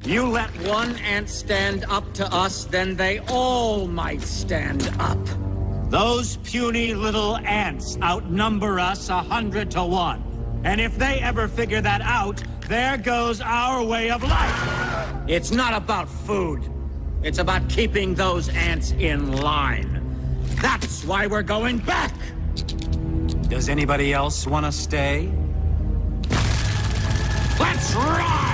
You let one ant stand up to us, then they all might stand up. Those puny little ants outnumber us 100 to 1. And if they ever figure that out, there goes our way of life. It's not about food. It's about keeping those ants in line. That's why we're going back. Does anybody else want to stay? Let's ride!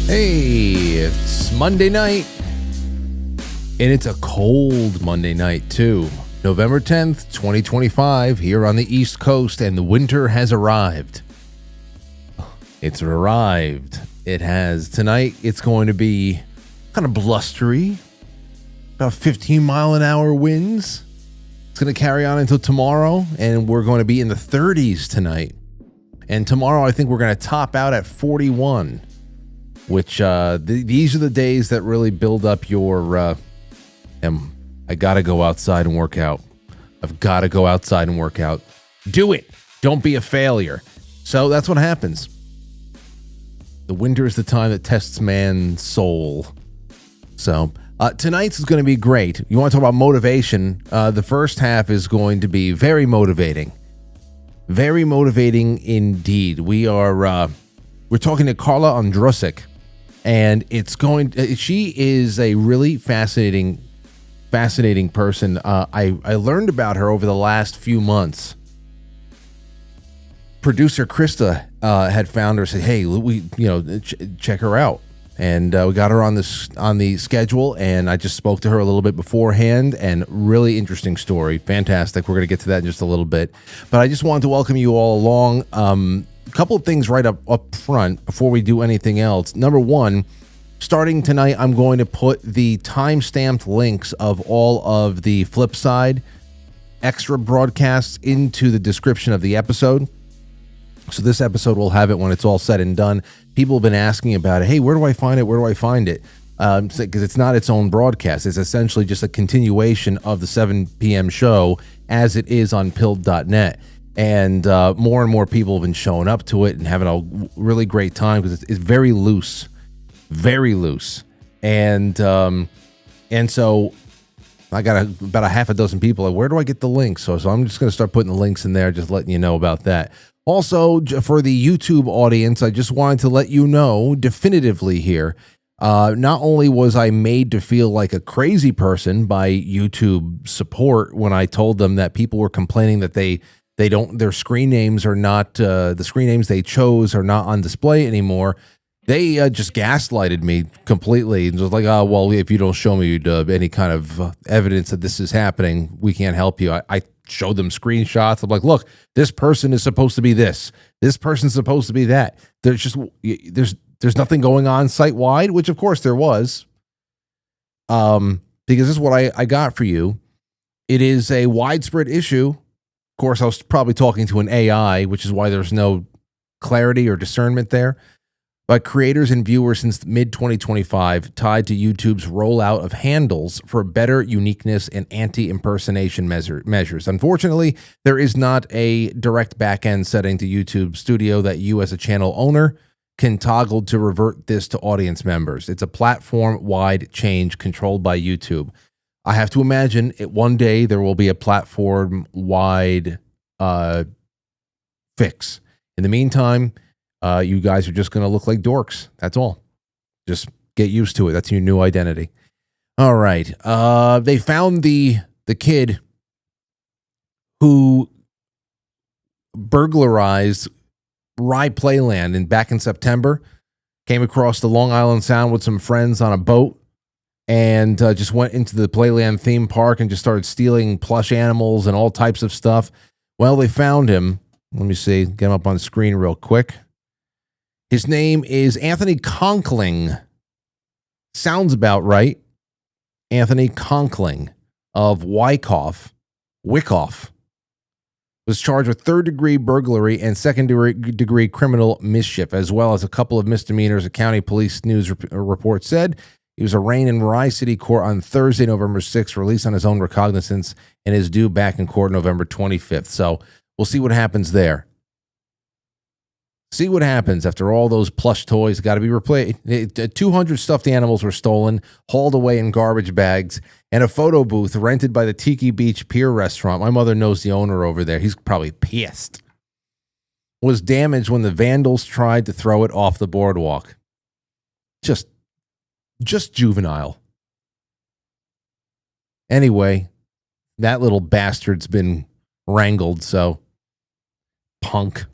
Hey, it's Monday night, and it's a cold Monday night, too. November 10th, 2025, here on the East Coast, and the winter has arrived. It's arrived. It has. Tonight, it's going to be kind of blustery, about 15-mile-an-hour winds. It's going to carry on until tomorrow, and we're going to be in the 30s tonight. And tomorrow, I think we're going to top out at 41. Which these are the days that really build up your I gotta go outside and work out. I've gotta go outside and work out. Do it. Don't be a failure. So that's what happens. The winter is the time that tests man's soul. So tonight's is going to be great. You want to talk about motivation? The first half is going to be very motivating. Very motivating indeed. We're talking to Carla Ondrasik. And she is a really fascinating person. I learned about her over the last few months. Producer Krista had found her, said, "Hey, check her out." And we got her on the schedule, and I just spoke to her a little bit beforehand, and really interesting story. Fantastic. We're going to get to that in just a little bit. But I just wanted to welcome you all along. A couple of things right up front before we do anything else. Number one, starting tonight, I'm going to put the time-stamped links of all of the Flipside extra broadcasts into the description of the episode. So this episode will have it when it's all said and done. People have been asking about it. Hey, where do I find it? Where do I find it? Because it's not its own broadcast. It's essentially just a continuation of the 7 p.m. show as it is on pilled.net. And more and more people have been showing up to it and having a really great time because it's very loose, and so I got about a half a dozen people. Like, where do I get the links? So I'm just going to start putting the links in there, just letting you know about that. Also, for the YouTube audience, I just wanted to let you know definitively here. Not only was I made to feel like a crazy person by YouTube support when I told them that people were complaining that their screen names are not, the screen names they chose are not on display anymore. They just gaslighted me completely. It was like, oh, well, if you don't show me any kind of evidence that this is happening, we can't help you. I showed them screenshots. I'm like, look, this person is supposed to be this. This person's supposed to be that. There's nothing going on site-wide, which of course there was. Because this is what I got for you. It is a widespread issue. Of course, I was probably talking to an AI, which is why there's no clarity or discernment there. But creators and viewers since mid-2025 tied to YouTube's rollout of handles for better uniqueness and anti-impersonation measures. Unfortunately, there is not a direct back-end setting to YouTube Studio that you as a channel owner can toggle to revert this to audience members. It's a platform-wide change controlled by YouTube. I have to imagine one day there will be a platform-wide fix. In the meantime, you guys are just going to look like dorks. That's all. Just get used to it. That's your new identity. All right. They found the kid who burglarized Rye Playland back in September. Came across the Long Island Sound with some friends on a boat. and just went into the Playland theme park and just started stealing plush animals and all types of stuff. Well, they found him. Let me see. Get him up on the screen real quick. His name is Anthony Conkling. Sounds about right. Anthony Conkling of Wyckoff was charged with third-degree burglary and second-degree criminal mischief, as well as a couple of misdemeanors. A county police news report said he was arraigned in Rye City Court on Thursday, November 6th, released on his own recognizance, and is due back in court November 25th. So we'll see what happens there. See what happens after all those plush toys got to be replaced. 200 stuffed animals were stolen, hauled away in garbage bags, and a photo booth rented by the Tiki Beach Pier restaurant. My mother knows the owner over there. He's probably pissed. Was damaged when the vandals tried to throw it off the boardwalk. Just juvenile. Anyway, that little bastard's been wrangled, so punk.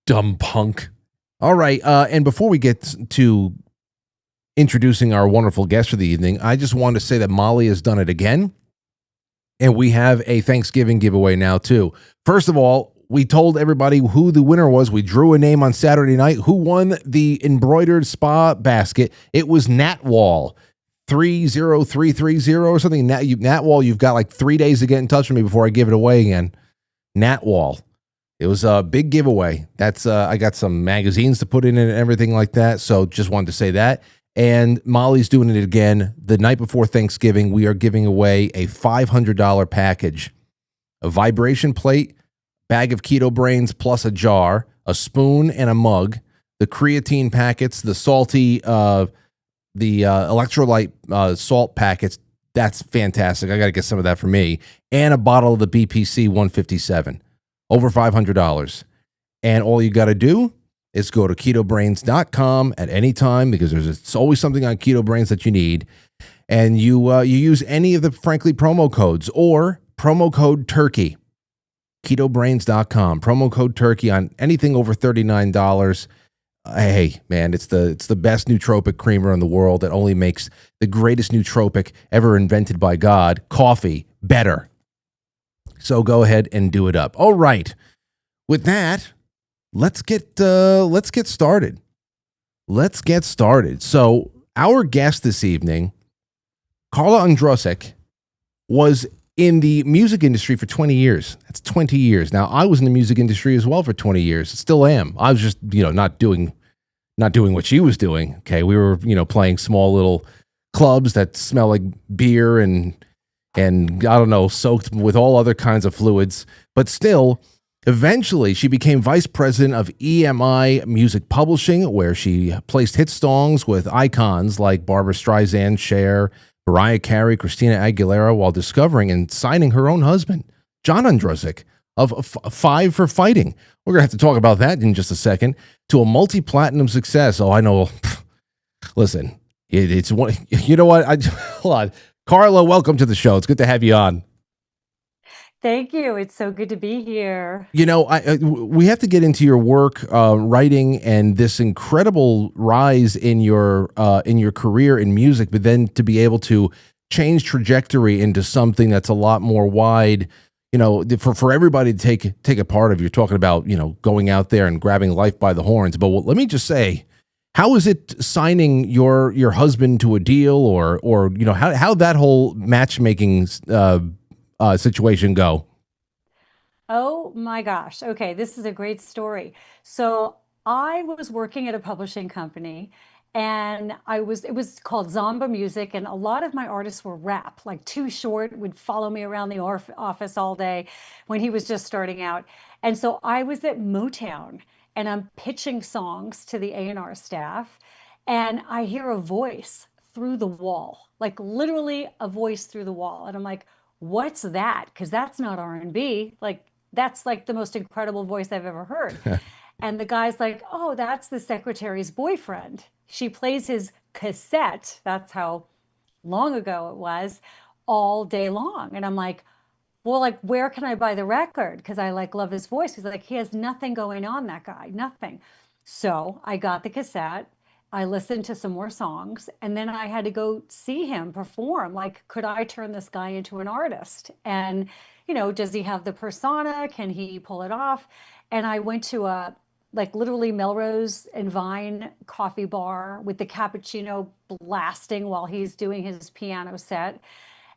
Dumb punk. All right, and before we get to introducing our wonderful guest for the evening, I just wanted to say that Molly has done it again, and we have a Thanksgiving giveaway now, too. First of all, we told everybody who the winner was. We drew a name on Saturday night. Who won the embroidered spa basket? It was Natwall. 30330 or something. Natwall, you've got like 3 days to get in touch with me before I give it away again. Natwall. It was a big giveaway. That's I got some magazines to put in and everything like that. So just wanted to say that. And Molly's doing it again. The night before Thanksgiving, we are giving away a $500 package. A vibration plate, bag of Keto Brainz plus a jar, a spoon and a mug, the creatine packets, the salty, the electrolyte salt packets. That's fantastic. I got to get some of that for me. And a bottle of the BPC 157. Over $500. And all you got to do is go to ketobrainz.com at any time, because it's always something on Keto Brainz that you need. And you use any of the Frankly promo codes or promo code Turkey. Ketobrainz.com. Promo code Turkey on anything over $39. Hey, man, it's the best nootropic creamer in the world that only makes the greatest nootropic ever invented by God, coffee, better. So go ahead and do it up. All right. With that, let's get started. Let's get started. So our guest this evening, Carla Ondrasik, was in the music industry for 20 years. That's 20 years. Now, I was in the music industry as well for 20 years. Still am. I was just, not doing what she was doing. Okay. We were, playing small little clubs that smell like beer and I don't know, soaked with all other kinds of fluids. But still, eventually she became vice president of EMI Music Publishing, where she placed hit songs with icons like Barbra Streisand, Cher, Mariah Carey, Christina Aguilera, while discovering and signing her own husband, John Ondrasik, of Five for Fighting. We're going to have to talk about that in just a second. To a multi-platinum success. Oh, I know. Listen, it's one. You know what? Hold on. Carla, welcome to the show. It's good to have you on. Thank you. It's so good to be here. We have to get into your work, writing, and this incredible rise in your career in music, but then to be able to change trajectory into something that's a lot more wide. For everybody to take a part of. You're talking about going out there and grabbing life by the horns. But let me just say, how is it signing your husband to a deal, or how that whole matchmaking situation go? Oh my gosh. Okay, this is a great story. So I was working at a publishing company, and it was called Zomba Music, and a lot of my artists were rap, like Too Short would follow me around the office all day when he was just starting out. And so I was at Motown, and I'm pitching songs to the A&R staff, and I hear a voice through the wall, like literally a voice through the wall. And I'm like, what's that? Because that's not R&B. Like, that's like the most incredible voice I've ever heard. And the guy's like, oh, that's the secretary's boyfriend. She plays his cassette. That's how long ago it was, all day long. And I'm like, well, like, where can I buy the record? Because I love his voice. He's like, he has nothing going on, that guy, nothing. So I got the cassette, I listened to some more songs, and then I had to go see him perform. Like, could I turn this guy into an artist? And, does he have the persona? Can he pull it off? And I went to a, like, literally Melrose and Vine coffee bar with the cappuccino blasting while he's doing his piano set.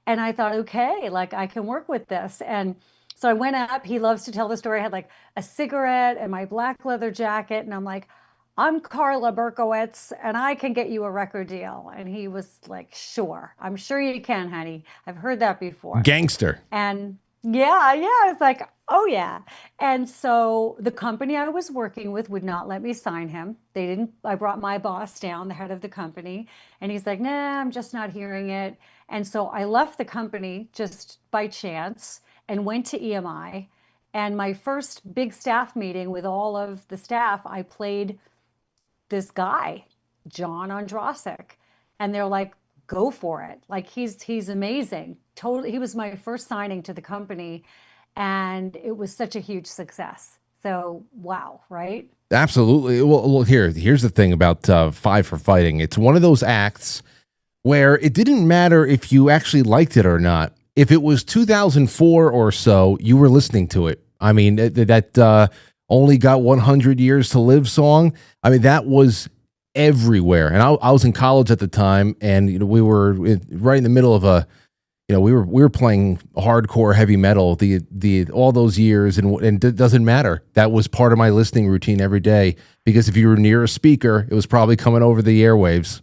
And I thought, okay, like, I can work with this. And so I went up. He loves to tell the story. I had like a cigarette and my black leather jacket. And I'm like, I'm Carla Berkowitz and I can get you a record deal. And he was like, sure, I'm sure you can, honey. I've heard that before. Gangster. And yeah, it's like, oh yeah. And so the company I was working with would not let me sign him. They didn't, I brought my boss down, the head of the company, and he's like, nah, I'm just not hearing it. And so I left the company just by chance and went to EMI. And my first big staff meeting with all of the staff, I played this guy, John Ondrasik. And they're like, go for it. Like, he's amazing. Totally. He was my first signing to the company, and it was such a huge success. So, wow, right? Absolutely. Well, here's the thing about Five for Fighting. It's one of those acts where it didn't matter if you actually liked it or not. If it was 2004 or so, you were listening to it. I mean, that Only Got 100 Years to Live song, I mean, that was everywhere. And I was in college at the time, and we were right in the middle of we were playing hardcore heavy metal the all those years, and it doesn't matter. That was part of my listening routine every day, because if you were near a speaker, it was probably coming over the airwaves.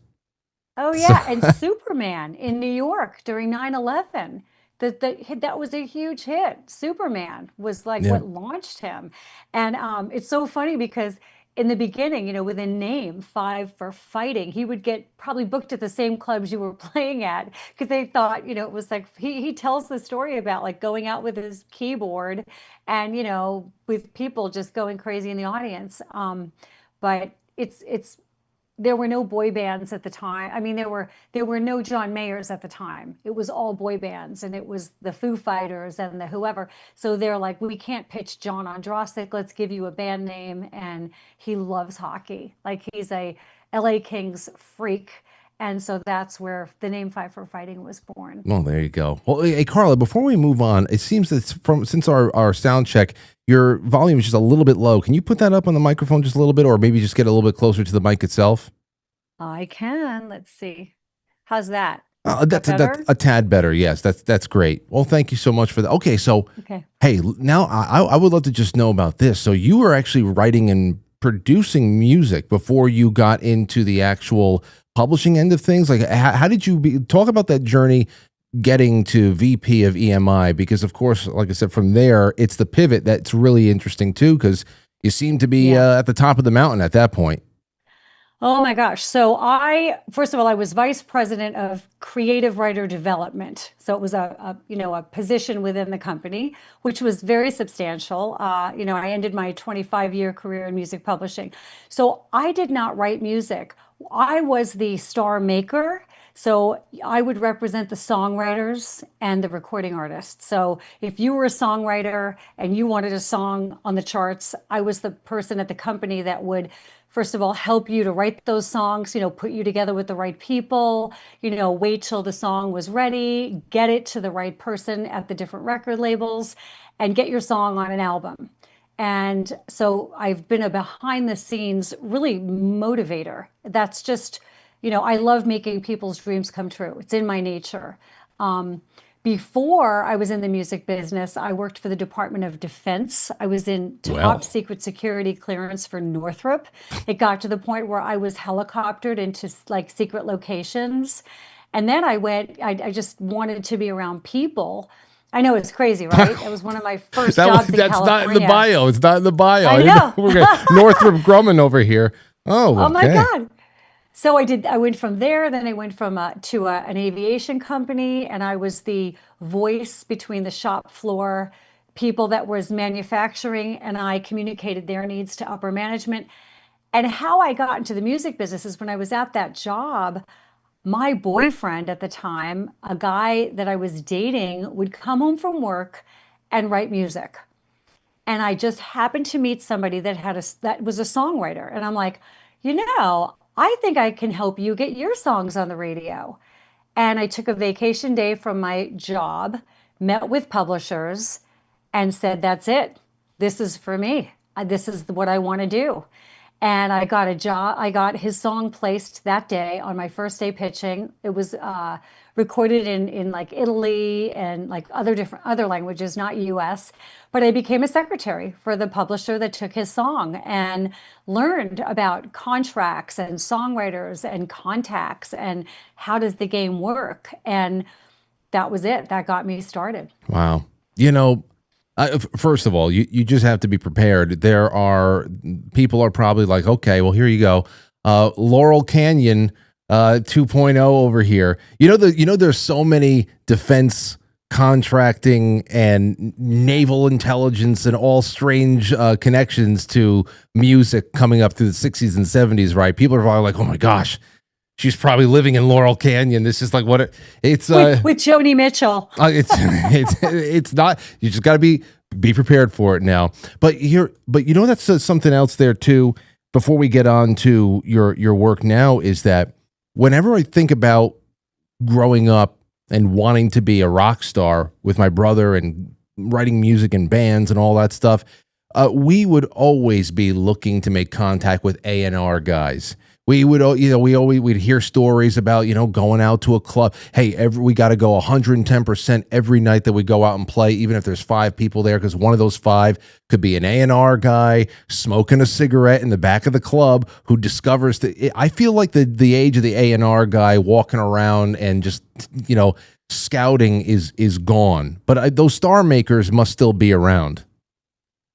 Oh yeah, and Superman in New York during 9/11. That was a huge hit. Superman was like what launched him. And it's so funny because in the beginning, with a name, Five for Fighting, he would get probably booked at the same clubs you were playing at, because they thought, it was like, he tells the story about like going out with his keyboard and, with people just going crazy in the audience. But it's there were no boy bands at the time. I mean, there were no John Mayers at the time. It was all boy bands, and it was the Foo Fighters and the whoever. So they're like, we can't pitch John Ondrasik. Let's give you a band name. And he loves hockey. Like, he's a LA Kings freak. And so that's where the name Five for Fighting was born. Well, there you go. Well, hey, Carla, before we move on, it seems that since our sound check, your volume is just a little bit low. Can you put that up on the microphone just a little bit, or maybe just get a little bit closer to the mic itself? I can. Let's see. How's that? That's a tad better. Yes, that's great. Well, thank you so much for that. Okay, so hey, now I would love to just know about this. So you were actually writing and producing music before you got into the actual publishing end of things. Like, how did you talk about that journey getting to VP of EMI? Because of course, like I said, from there, it's the pivot that's really interesting too, because you seem to be at the top of the mountain at that point. Oh my gosh. So first of all, I was vice president of creative writer development. So it was a position within the company, which was very substantial. I ended my 25-year career in music publishing. So I did not write music. I was the star maker. So I would represent the songwriters and the recording artists. So if you were a songwriter and you wanted a song on the charts, I was the person at the company that would, first of all, help you to write those songs, put you together with the right people, wait till the song was ready, get it to the right person at the different record labels, and get your song on an album. And so I've been a behind the scenes really motivator. That's just, I love making people's dreams come true. It's in my nature. Before I was in the music business, I worked for the Department of Defense. I was in top secret security clearance for Northrop. It got to the point where I was helicoptered into like secret locations. And then I just wanted to be around people. I know, it's crazy, right? That was one of my first jobs in California. That's not in the bio. It's not in the bio. I know. We're Northrop Grumman over here. Oh my God. So I went from there, then I went from to an aviation company, and I was the voice between the shop floor people that was manufacturing, and I communicated their needs to upper management. And how I got into the music business is when I was at that job, my boyfriend at the time, a guy that I was dating, would come home from work and write music. And I just happened to meet somebody that was a songwriter. And I'm like, I think I can help you get your songs on the radio. And I took a vacation day from my job, met with publishers, and said, that's it. This is for me. This is what I want to do. And I got a job. I got his song placed that day on my first day pitching. It was recorded in like Italy and like other languages, not US. But I became a secretary for the publisher that took his song and learned about contracts and songwriters and contacts and how does the game work. And that was it. That got me started. Wow. First of all, you just have to be prepared. People are probably like, okay, well, here you go. Laurel Canyon 2.0 over here. There's so many defense contracting and naval intelligence and all strange connections to music coming up through the 60s and 70s, right? People are probably like, oh my gosh, she's probably living in Laurel Canyon. This is like it's with Joni Mitchell. It's not. You just got to be prepared for it now. But that's something else there too. Before we get on to your work now, is that whenever I think about growing up and wanting to be a rock star with my brother and writing music in bands and all that stuff, we would always be looking to make contact with A&R guys. We would, we'd hear stories about, going out to a club. Hey, we got to go 110% every night that we go out and play, even if there's 5 people there, because one of those 5 could be an A&R guy smoking a cigarette in the back of the club who discovers that. I feel like the age of the A&R guy walking around and just, scouting is gone. But those star makers must still be around.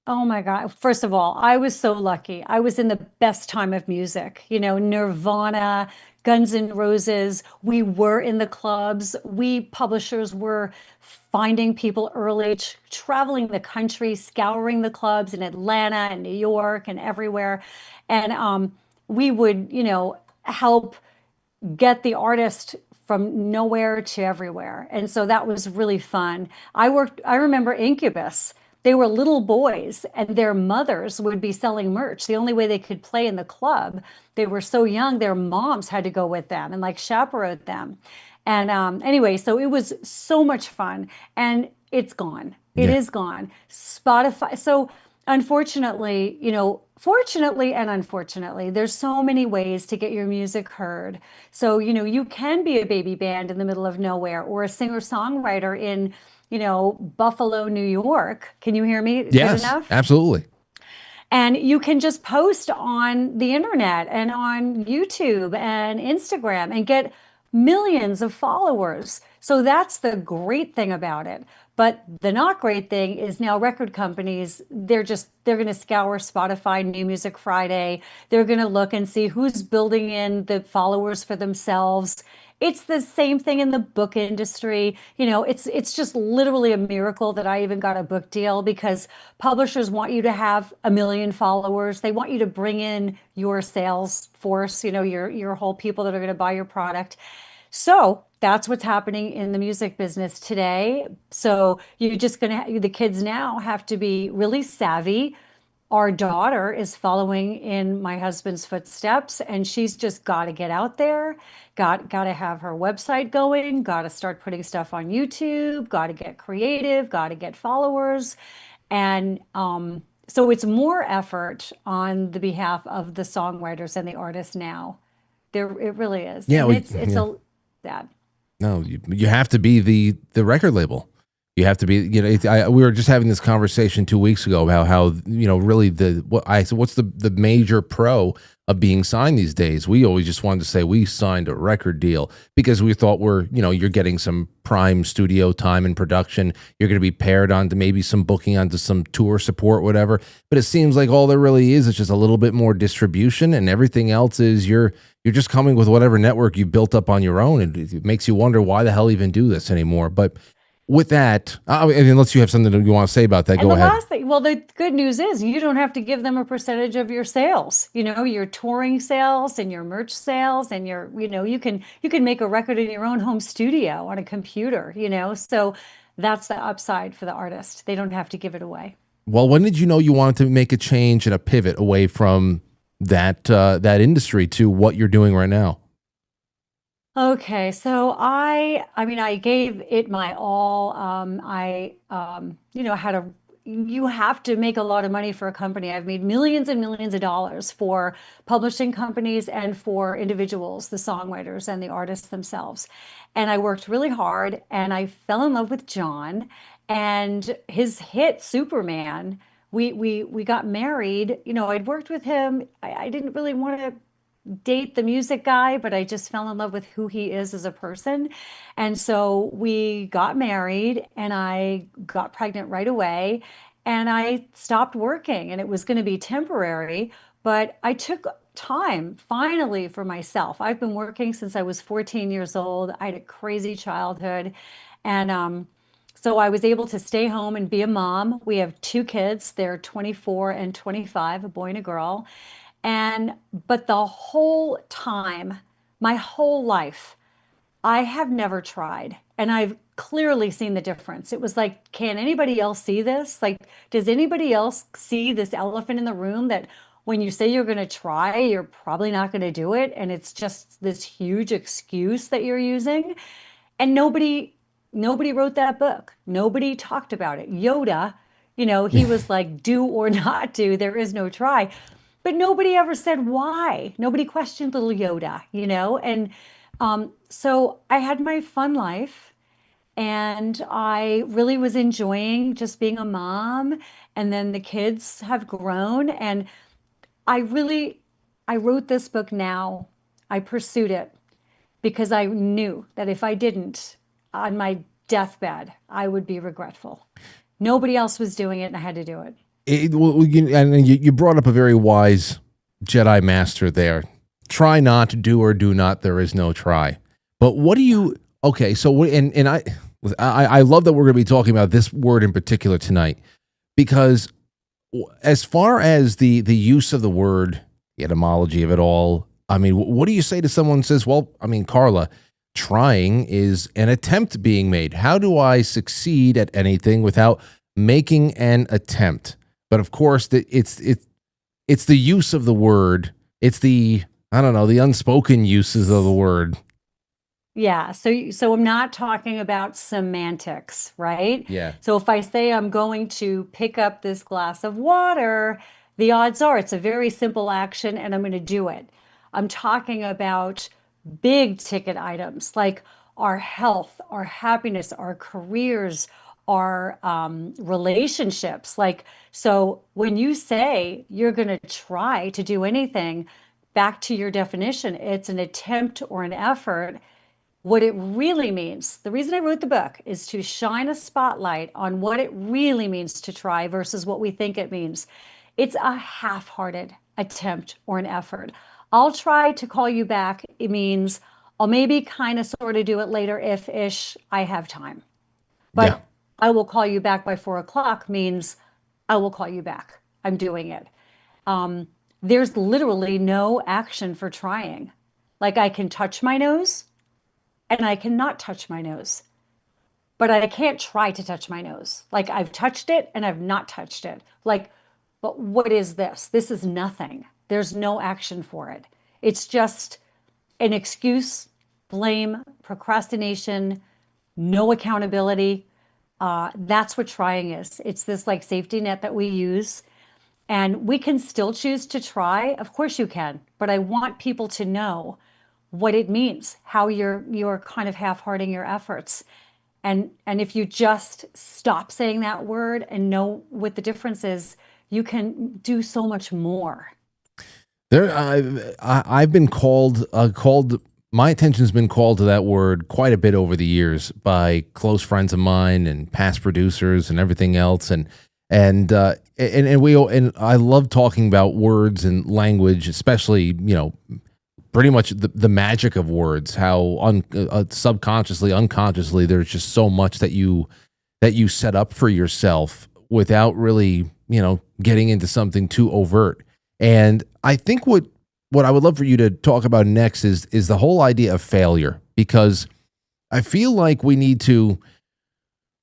Oh my God. First of all, I was so lucky. I was in the best time of music, Nirvana, Guns N' Roses. We were in the clubs. We publishers were finding people early, traveling the country, scouring the clubs in Atlanta and New York and everywhere. And we would, help get the artist from nowhere to everywhere. And so that was really fun. I remember Incubus. They were little boys and their mothers would be selling merch. The only way they could play in the club, they were so young, their moms had to go with them and like chaperone them. And anyway, so it was so much fun and it's gone. It is gone. Spotify. So unfortunately, fortunately and unfortunately, there's so many ways to get your music heard. So, you can be a baby band in the middle of nowhere or a singer-songwriter in Buffalo, New York. Can you hear me? Yes, good enough? Absolutely. And you can just post on the internet and on YouTube and Instagram and get millions of followers. So that's the great thing about it. But the not great thing is now record companies, they're going to scour Spotify, New Music Friday. They're going to look and see who's building in the followers for themselves. It's the same thing in the book industry. It's just literally a miracle that I even got a book deal because publishers want you to have 1 million followers. They want you to bring in your sales force, your whole people that are going to buy your product. So that's what's happening in the music business today. So the kids now have to be really savvy. Our daughter is following in my husband's footsteps, and she's just got to get out there, got to have her website going, got to start putting stuff on YouTube, got to get creative, got to get followers. And so it's more effort on the behalf of the songwriters and the artists now. It really is. Yeah, it's sad. No, you have to be the record label. You have to be, we were just having this conversation 2 weeks ago about how, really what's the major pro of being signed these days? We always just wanted to say we signed a record deal because we thought you're getting some prime studio time and production. You're going to be paired onto maybe some booking onto some tour support, whatever. But it seems like all there really is just a little bit more distribution, and everything else is you're just coming with whatever network you built up on your own. And it makes you wonder why the hell even do this anymore. But with that, unless you have something that you want to say about that, go ahead. Last thing, well, the good news is you don't have to give them a percentage of your sales. Your touring sales and your merch sales, and you can make a record in your own home studio on a computer. So that's the upside for the artist. They don't have to give it away. Well, when did you know you wanted to make a change and a pivot away from that industry to what you're doing right now? Okay, so I mean, I gave it my all. Had you have to make a lot of money for a company. I've made millions and millions of dollars for publishing companies and for individuals, the songwriters and the artists themselves. And I worked really hard and I fell in love with John and his hit Superman. We got married. I'd worked with him. I didn't really want to date the music guy, but I just fell in love with who he is as a person. And so we got married and I got pregnant right away and I stopped working and it was going to be temporary, but I took time finally for myself. I've been working since I was 14 years old. I had a crazy childhood and so I was able to stay home and be a mom. We have two kids. They're 24 and 25, a boy and a girl. But the whole time, my whole life, I have never tried. And I've clearly seen the difference. It was like, can anybody else see this? Like, does anybody else see this elephant in the room that when you say you're going to try, you're probably not going to do it? And it's just this huge excuse that you're using. And nobody wrote that book. Nobody talked about it. Yoda, he was like, do or not do, there is no try. But nobody ever said why. Nobody questioned little Yoda, And so I had my fun life and I really was enjoying just being a mom. And then the kids have grown. And I wrote this book now. I pursued it because I knew that if I didn't, on my deathbed, I would be regretful. Nobody else was doing it and I had to do it. You brought up a very wise Jedi master there. Try not, do or do not, there is no try. But what do you, okay, so, and I love that we're going to be talking about this word in particular tonight, because as far as the use of the word, the etymology of it all, I mean, what do you say to someone who says, well, I mean, Carla, trying is an attempt being made. How do I succeed at anything without making an attempt? But of course, it's the use of the word. It's the unspoken uses of the word. Yeah. So I'm not talking about semantics, right? Yeah. So if I say I'm going to pick up this glass of water, the odds are it's a very simple action and I'm going to do it. I'm talking about big ticket items like our health, our happiness, our careers, our relationships. So when you say you're going to try to do anything, back to your definition, it's an attempt or an effort. What it really means, the reason I wrote the book is to shine a spotlight on what it really means to try versus what we think it means. It's a half-hearted attempt or an effort. I'll try to call you back. It means I'll maybe kind of sort of do it later if-ish I have time. But yeah. I will call you back by 4:00 means I will call you back. I'm doing it. There's literally no action for trying. Like I can touch my nose and I cannot touch my nose, but I can't try to touch my nose. Like I've touched it and I've not touched it. But what is this? This is nothing. There's no action for it. It's just an excuse, blame, procrastination, no accountability. That's what trying is. It's this safety net that we use. And we can still choose to try. Of course you can. But I want people to know what it means, how you're kind of half-hearting your efforts. And if you just stop saying that word and know what the difference is, you can do so much more. I've been called. My attention's been called to that word quite a bit over the years by close friends of mine and past producers and everything else. And I love talking about words and language, especially pretty much the magic of words. How subconsciously, unconsciously, there's just so much that you set up for yourself without really getting into something too overt. And I think what I would love for you to talk about next is the whole idea of failure, because I feel like we need to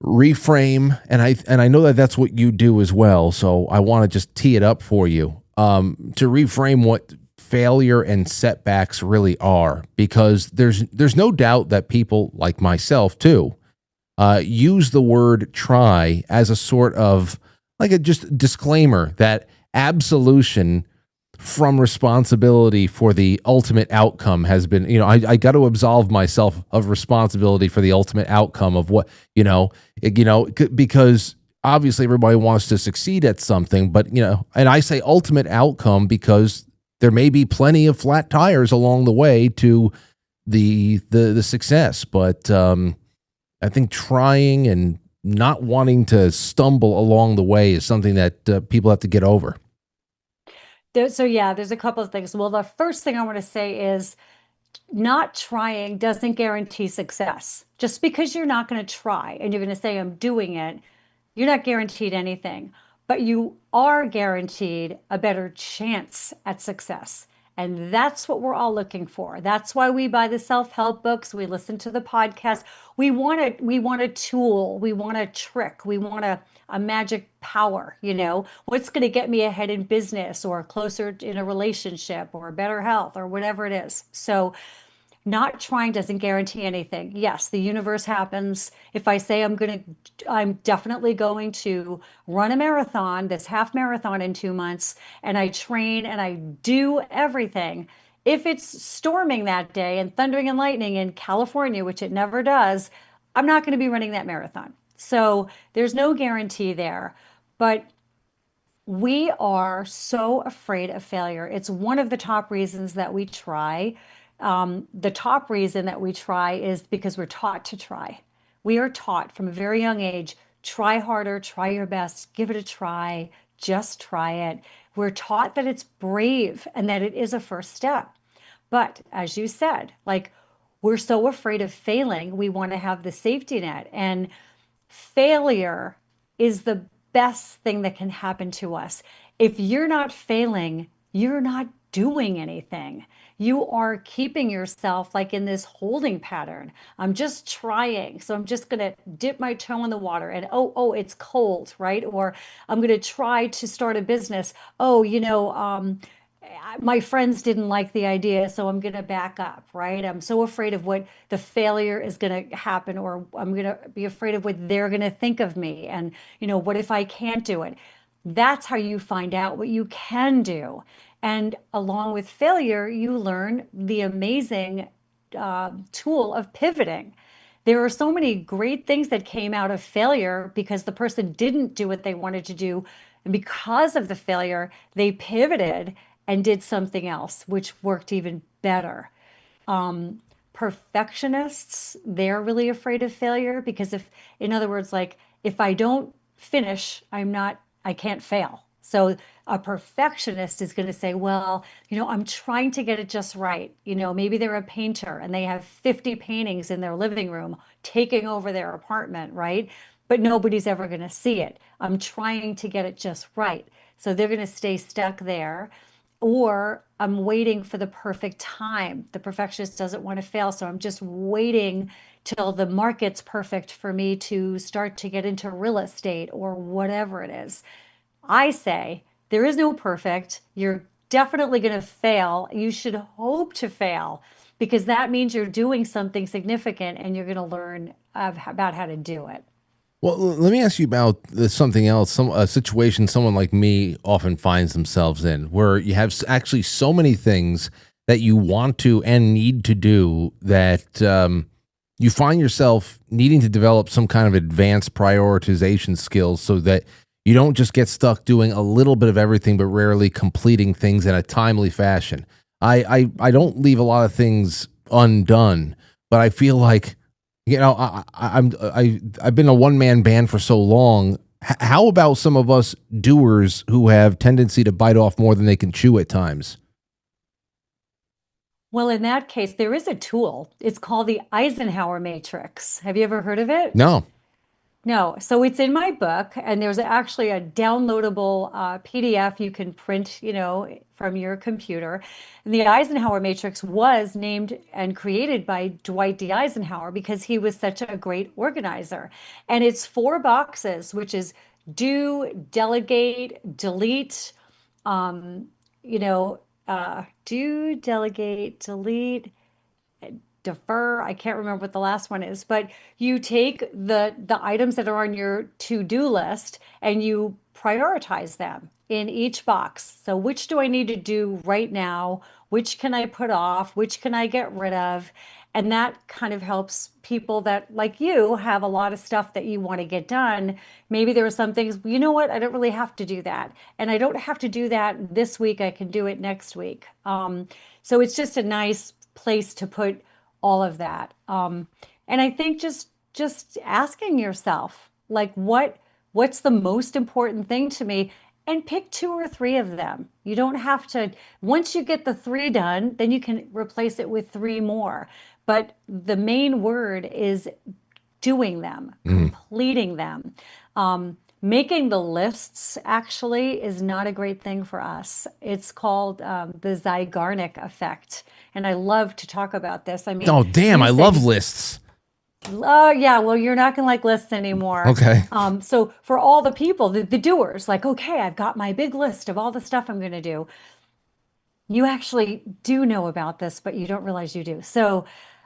reframe, and I know that that's what you do as well. So I want to just tee it up for you. to reframe what failure and setbacks really are, because there's no doubt that people like myself too use the word try as a sort of like a just disclaimer that absolution from responsibility for the ultimate outcome has been, I got to absolve myself of responsibility for the ultimate outcome of what, because obviously everybody wants to succeed at something, but, and I say ultimate outcome because there may be plenty of flat tires along the way to the success. But I think trying and not wanting to stumble along the way is something that people have to get over. There's a couple of things. Well, the first thing I want to say is not trying doesn't guarantee success. Just because you're not going to try and you're going to say, I'm doing it, you're not guaranteed anything, but you are guaranteed a better chance at success. And that's what we're all looking for. That's why we buy the self-help books. We listen to the podcast. We want a tool. We want a trick. We want a magic power, what's going to get me ahead in business or closer in a relationship or better health or whatever it is. So not trying doesn't guarantee anything. Yes, the universe happens. If I say I'm definitely going to run a marathon, this half marathon in 2 months, and I train and I do everything. If it's storming that day and thundering and lightning in California, which it never does, I'm not going to be running that marathon. So there's no guarantee there. But we are so afraid of failure. It's one of the top reasons that we try. The top reason that we try is because we're taught to try. We are taught from a very young age, try harder, try your best, give it a try, just try it. We're taught that it's brave and that it is a first step. But as you said, like we're so afraid of failing, we want to have the safety net. And failure is the best thing that can happen to us. If you're not failing, you're not doing anything. You are keeping yourself like in this holding pattern. I'm just trying. So I'm just going to dip my toe in the water and it's cold, right? Or I'm going to try to start a business. My friends didn't like the idea, so I'm going to back up, right? I'm so afraid of what the failure is going to happen, or I'm going to be afraid of what they're going to think of me. And, what if I can't do it? That's how you find out what you can do. And along with failure, you learn the amazing tool of pivoting. There are so many great things that came out of failure because the person didn't do what they wanted to do. And because of the failure, they pivoted and did something else, which worked even better. Perfectionists, they're really afraid of failure because in other words, like if I don't finish, I can't fail. So a perfectionist is going to say, well, I'm trying to get it just right. Maybe they're a painter and they have 50 paintings in their living room taking over their apartment, right? But nobody's ever going to see it. I'm trying to get it just right. So they're going to stay stuck there. Or I'm waiting for the perfect time. The perfectionist doesn't want to fail. So I'm just waiting till the market's perfect for me to start to get into real estate or whatever it is. I say there is no perfect. You're definitely going to fail. You should hope to fail because that means you're doing something significant and you're going to learn about how to do it. Well, let me ask you about something else, a situation someone like me often finds themselves in, where you have actually so many things that you want to and need to do that you find yourself needing to develop some kind of advanced prioritization skills so that you don't just get stuck doing a little bit of everything, but rarely completing things in a timely fashion. I don't leave a lot of things undone, but I feel like, I've been a one-man band for so long. How about some of us doers who have tendency to bite off more than they can chew at times? Well, in that case, there is a tool. It's called the Eisenhower Matrix. Have you ever heard of it? No. No. So it's in my book, and there's actually a downloadable PDF you can print, from your computer. And the Eisenhower Matrix was named and created by Dwight D. Eisenhower because he was such a great organizer. And it's 4 boxes, which is do, delegate, delete, you know, do, delegate, delete, defer. I can't remember what the last one is, but you take the items that are on your to-do list and you prioritize them in each box. So which do I need to do right now? Which can I put off? Which can I get rid of? And that kind of helps people that, like you, have a lot of stuff that you want to get done. Maybe there are some things, you know what, I don't really have to do that. And I don't have to do that this week. I can do it next week. So it's just a nice place to put all of that. And I think just asking yourself, like, what's the most important thing to me? And pick two or three of them. You don't have to, once you get the three done, then you can replace it with three more. But the main word is doing them, completing them. Making the lists actually is not a great thing for us. It's called the Zygarnik effect. And I love to talk about this. I mean, Oh, damn, I love lists. Oh, yeah. Well, you're not going to like lists anymore. Okay. So for all the people, the doers, like, okay, I've got my big list of all the stuff I'm going to do. You actually do know about this, but you don't realize you do. So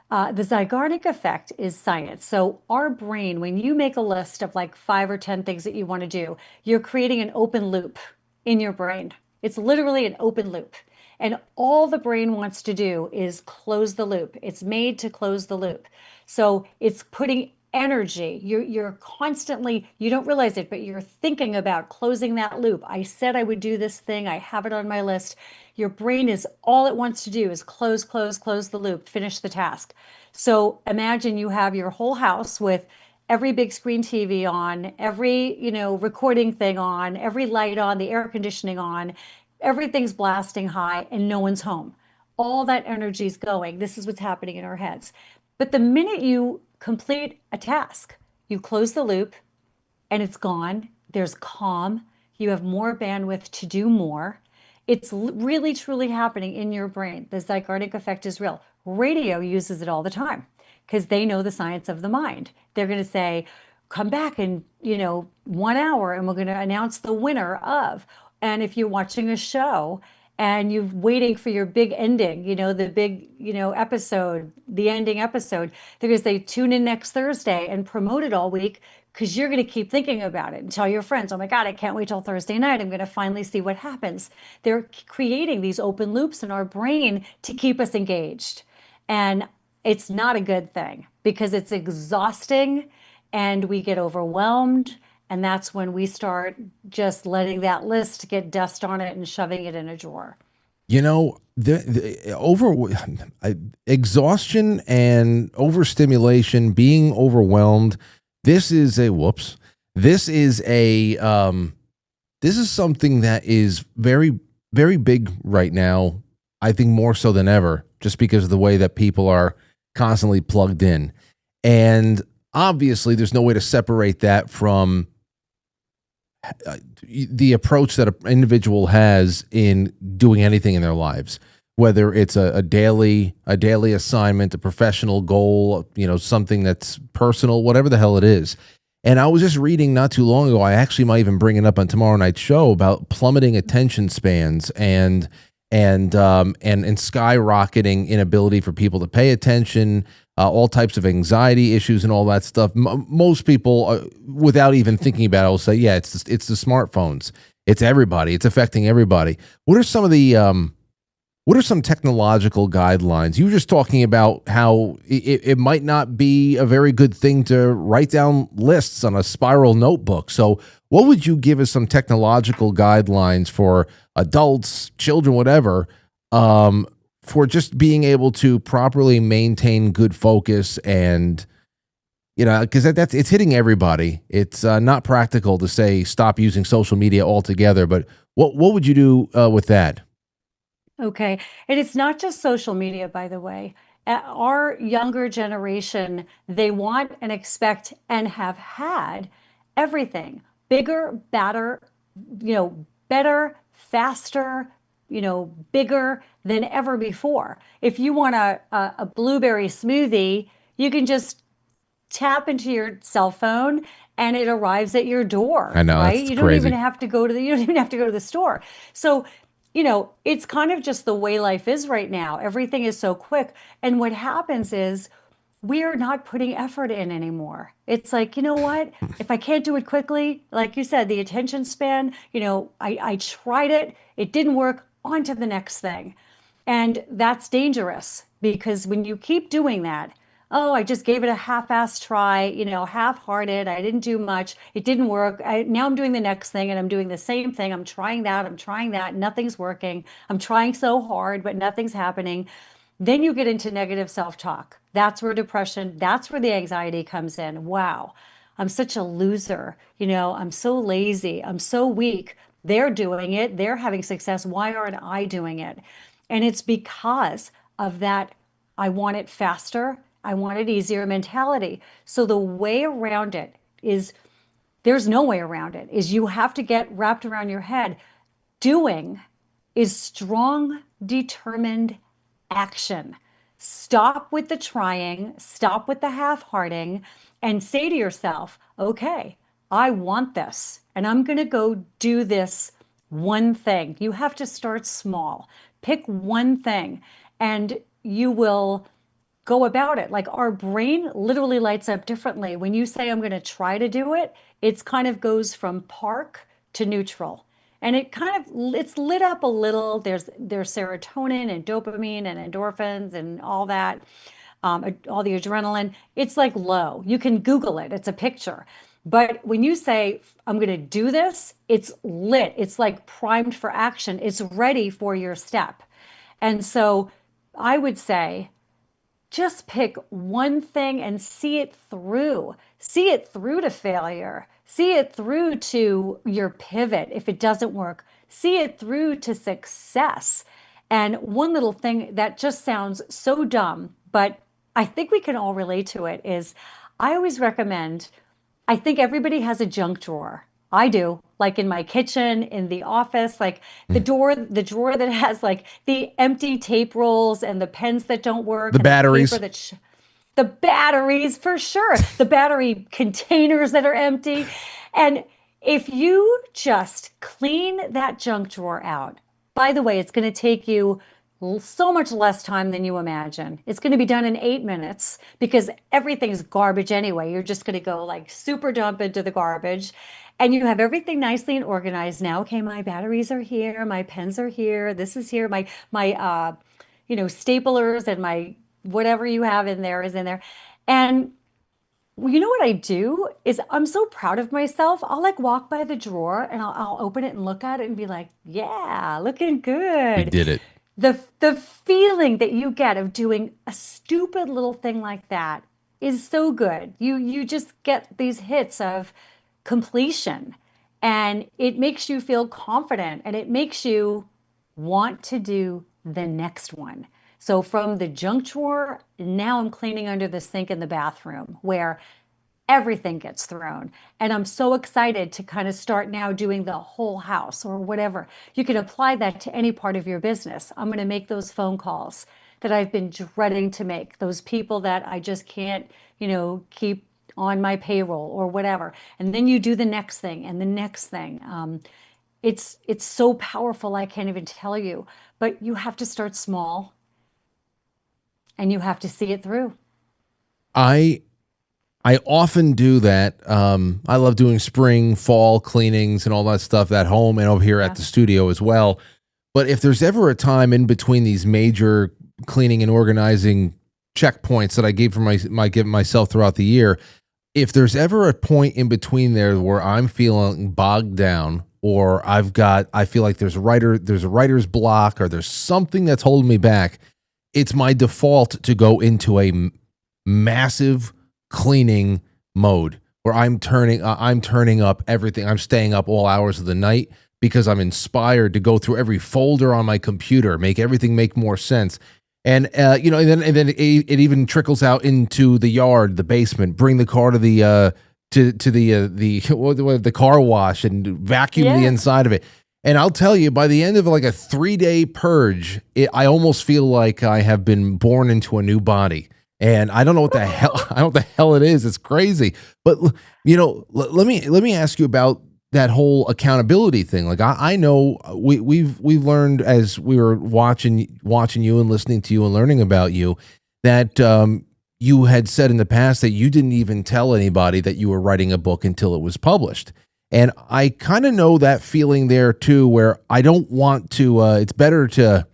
the Zygarnik effect is science. So our brain, when you make a list of like 5 or 10 things that you want to do, you're creating an open loop in your brain. It's literally an open loop. And all the brain wants to do is close the loop. It's made to close the loop. So it's putting energy. You're constantly, you don't realize it, but you're thinking about closing that loop. I said I would do this thing. I have it on my list. Your brain is all it wants to do is close, close, close the loop, finish the task. So imagine you have your whole house with every big screen TV on, every, recording thing on, every light on, the air conditioning on, everything's blasting high and no one's home. All that energy is going. This is what's happening in our heads. But the minute you complete a task, you close the loop and it's gone. There's calm. You have more bandwidth to do more. It's really, truly happening in your brain. The Zygarnik effect is real. Radio uses it all the time because they know the science of the mind. They're going to say, come back in, 1 hour and we're going to announce the winner of. And if you're watching a show and you're waiting for your big ending, the big, episode, the ending episode, they're going to say, tune in next Thursday and promote it all week because you're going to keep thinking about it and tell your friends, oh my God, I can't wait till Thursday night. I'm going to finally see what happens. They're creating these open loops in our brain to keep us engaged. And it's not a good thing because it's exhausting and we get overwhelmed. And that's when we start just letting that list get dust on it and shoving it in a drawer. Exhaustion and overstimulation, being overwhelmed. This is something that is very, very big right now. I think more so than ever, just because of the way that people are constantly plugged in. And obviously there's no way to separate that from the approach that an individual has in doing anything in their lives, whether it's a daily assignment, a professional goal, something that's personal, whatever the hell it is. And I was just reading not too long ago, I actually might even bring it up on tomorrow night's show, about plummeting attention spans and skyrocketing inability for people to pay attention, all types of anxiety issues and all that stuff. Most people, without even thinking about it, will say, yeah, it's the smartphones. It's everybody. It's affecting everybody. What are some technological guidelines? You were just talking about how it might not be a very good thing to write down lists on a spiral notebook. So what would you give as some technological guidelines for adults, children, whatever, for just being able to properly maintain good focus? And because it's hitting everybody. It's not practical to say stop using social media altogether, but what would you do with that? Okay. And it's not just social media, by the way. Our younger generation, they want and expect and have had everything bigger, better, better, faster, bigger than ever before. If you want a blueberry smoothie, you can just tap into your cell phone and it arrives at your door, I know, right? that's You don't even crazy. have to go to the, you don't even have to go to the store. So, it's kind of just the way life is right now. Everything is so quick. And what happens is we're not putting effort in anymore. It's like, you know what? If I can't do it quickly, like you said, the attention span, I tried it, it didn't work, on to the next thing. And that's dangerous because when you keep doing that, oh, I just gave it a half-assed try, half-hearted, I didn't do much, it didn't work. Now I'm doing the next thing and I'm doing the same thing. I'm trying that, nothing's working. I'm trying so hard, but nothing's happening. Then you get into negative self-talk. That's where depression, that's where the anxiety comes in. Wow, I'm such a loser. I'm so lazy. I'm so weak. They're doing it. They're having success. Why aren't I doing it? And it's because of that I want it faster, I want it easier mentality. So the way around it is there's no way around it, is you have to get wrapped around your head. Doing is strong, determined action. Stop with the trying, stop with the half-hearting, and say to yourself, okay, I want this, and I'm going to go do this one thing. You have to start small. Pick one thing, and you will go about it. Like our brain literally lights up differently. When you say, I'm going to try to do it, it's kind of goes from park to neutral. And it's lit up a little. There's serotonin and dopamine and endorphins and all that, all the adrenaline. It's like low. You can Google it. It's a picture. But when you say, I'm going to do this, it's lit. It's like primed for action. It's ready for your step. And so I would say, just pick one thing and see it through. See it through to failure. See it through to your pivot if it doesn't work. See it through to success. And one little thing that just sounds so dumb, but I think we can all relate to it is I always recommend, I think everybody has a junk drawer. I do, like in my kitchen, in the office, like the drawer that has like the empty tape rolls and the pens that don't work The and the batteries. paper the batteries for sure, the battery containers that are empty. And if you just clean that junk drawer out, by the way, it's going to take you so much less time than you imagine. It's going to be done in 8 minutes because everything's garbage anyway. You're just going to go like super dump into the garbage and you have everything nicely and organized now. Okay, my batteries are here, my pens are here, this is here, my staplers and my whatever you have in there is in there. And you know what I do is I'm so proud of myself. I'll like walk by the drawer and I'll open it and look at it and be like, yeah, looking We good. did it. The feeling that you get of doing a stupid little thing like that is so good. You just get these hits of completion and it makes you feel confident and it makes you want to do the next one. So from the junk drawer, now I'm cleaning under the sink in the bathroom where everything gets thrown. And I'm so excited to kind of start now doing the whole house or whatever. You can apply that to any part of your business. I'm going to make those phone calls that I've been dreading to make, those people that I just can't, keep on my payroll or whatever. And then you do the next thing and the next thing. It's so powerful, I can't even tell you. But you have to start small and you have to see it through. I often do that. I love doing spring, fall cleanings and all that stuff at home and over here at the studio as well. But if there's ever a time in between these major cleaning and organizing checkpoints that I gave for give myself throughout the year, if there's ever a point in between there where I'm feeling bogged down or I feel like there's a writer's block or there's something that's holding me back, it's my default to go into a massive cleaning mode where I'm turning up everything. I'm staying up all hours of the night because I'm inspired to go through every folder on my computer, make everything make more sense. And and then it even trickles out into the yard, the basement, bring the car to the the car wash and vacuum the inside of it. And I'll tell you, by the end of like a 3-day purge, I almost feel like I have been born into a new body. And I don't know what the hell I don't know what the hell it is. It's crazy. But let me ask you about that whole accountability thing. Like I know we've learned as we were watching you and listening to you and learning about you that you had said in the past that you didn't even tell anybody that you were writing a book until it was published. And I kind of know that feeling there too, where I don't want to, it's better to,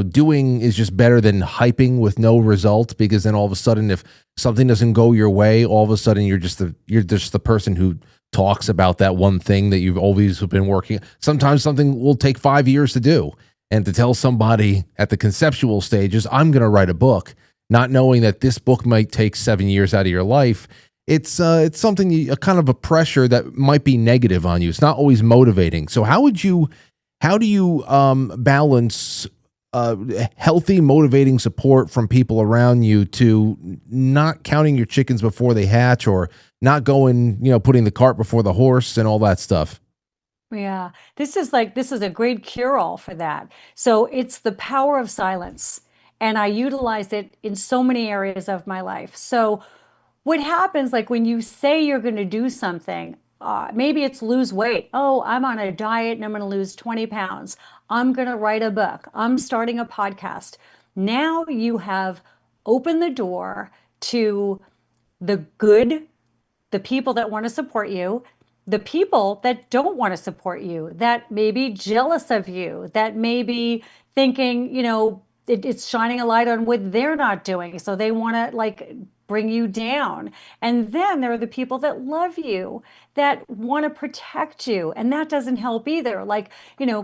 doing is just better than hyping with no result, because then all of a sudden, if something doesn't go your way, all of a sudden you're just the person who talks about that one thing that you've always been working. Sometimes something will take 5 years to do. And to tell somebody at the conceptual stages, I'm going to write a book, not knowing that this book might take 7 years out of your life, it's something, a kind of a pressure that might be negative on you. It's not always motivating. So how do you balance healthy, motivating support from people around you to not counting your chickens before they hatch, or not going, putting the cart before the horse and all that stuff? Yeah, this is a great cure-all for that. So it's the power of silence. And I utilize it in so many areas of my life. So what happens, like when you say you're going to do something, maybe it's lose weight. Oh, I'm on a diet and I'm going to lose 20 pounds. I'm going to write a book. I'm starting a podcast. Now you have opened the door to the people that want to support you, the people that don't want to support you, that may be jealous of you, that may be thinking, it's shining a light on what they're not doing. So they want to bring you down. And then there are the people that love you, that want to protect you. And that doesn't help either.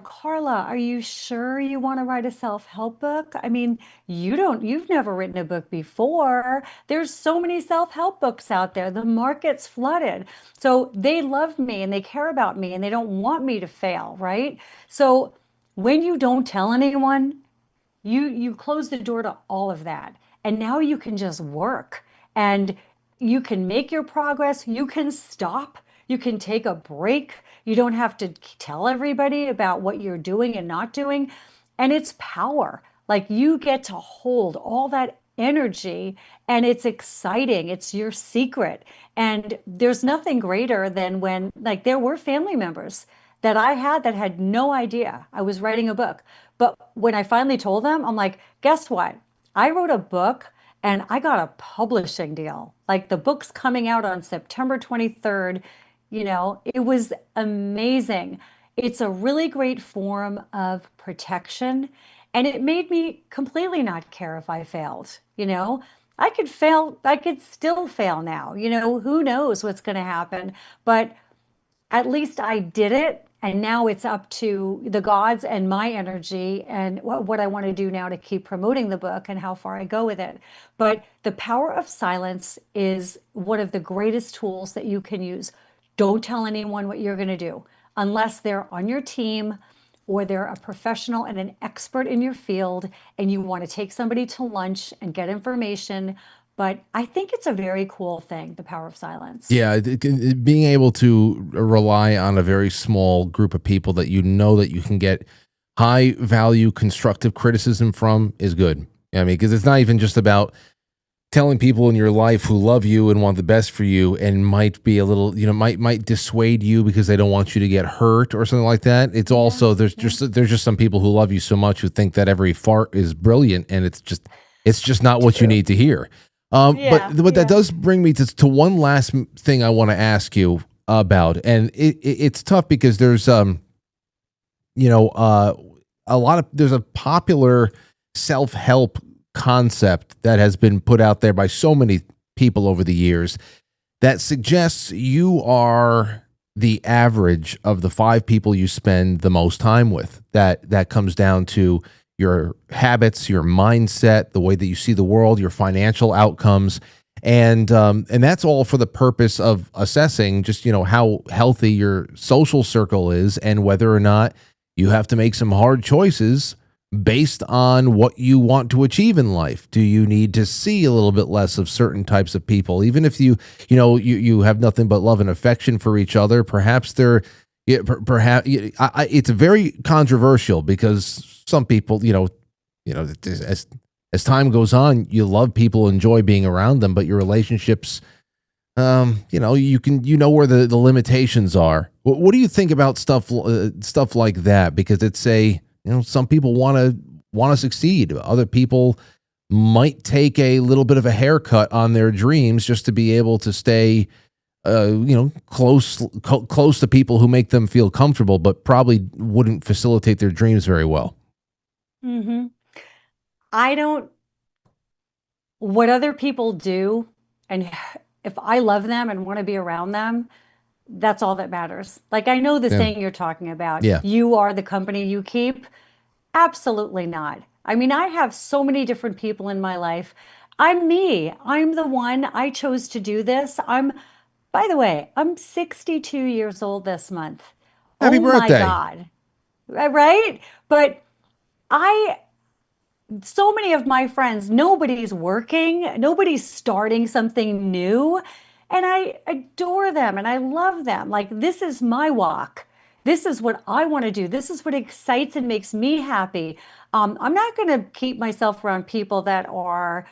Carla, are you sure you want to write a self-help book? I mean, you've never written a book before. There's so many self-help books out there. The market's flooded. So they love me and they care about me and they don't want me to fail, right? So when you don't tell anyone, you close the door to all of that. And now you can just work and you can make your progress. You can stop. You can take a break. You don't have to tell everybody about what you're doing and not doing. And it's power. You get to hold all that energy and it's exciting. It's your secret. And there's nothing greater than when, there were family members that I had that had no idea I was writing a book. But when I finally told them, I'm like, guess what? I wrote a book and I got a publishing deal. The book's coming out on September 23rd. It was amazing. It's a really great form of protection. And it made me completely not care if I failed. I could fail. I could still fail now. Who knows what's going to happen. But at least I did it. And now it's up to the gods and my energy and what I want to do now to keep promoting the book and how far I go with it. But the power of silence is one of the greatest tools that you can use. Don't tell anyone what you're going to do unless they're on your team or they're a professional and an expert in your field and you want to take somebody to lunch and get information. But I think it's a very cool thing, the power of silence. Yeah, being able to rely on a very small group of people that that you can get high value constructive criticism from is good. I mean, because it's not even just about telling people in your life who love you and want the best for you and might be a little, might dissuade you because they don't want you to get hurt or something like that. It's also there's just some people who love you so much who think that every fart is brilliant, and it's just not what you need to hear. But that does bring me to one last thing I want to ask you about, and it's tough because there's there's a popular self-help concept that has been put out there by so many people over the years that suggests you are the average of the 5 people you spend the most time with. That comes down to your habits, your mindset, the way that you see the world, your financial outcomes. And that's all for the purpose of assessing just, how healthy your social circle is and whether or not you have to make some hard choices based on what you want to achieve in life. Do you need to see a little bit less of certain types of people? Even if you have nothing but love and affection for each other, perhaps it's very controversial because some people, as as time goes on, you love people, enjoy being around them, but your relationships, you know where the limitations are. What do you think about stuff like that? Because some people want to succeed. Other people might take a little bit of a haircut on their dreams just to be able to stay, close to people who make them feel comfortable, but probably wouldn't facilitate their dreams very well. Hmm. I don't, what other people do, and if I love them and want to be around them, that's all that matters. Like, I know the Yeah. saying you're talking about, Yeah. you are the company you keep. Absolutely not. I mean, I have so many different people in my life. I'm me. I'm the one. I chose to do this. By the way, I'm 62 years old this month. Happy Oh my birthday. God. Right? But I, so many of my friends, nobody's working, nobody's starting something new. And I adore them and I love them. Like, this is my walk. This is what I want to do. This is what excites and makes me happy. I'm not going to keep myself around people that are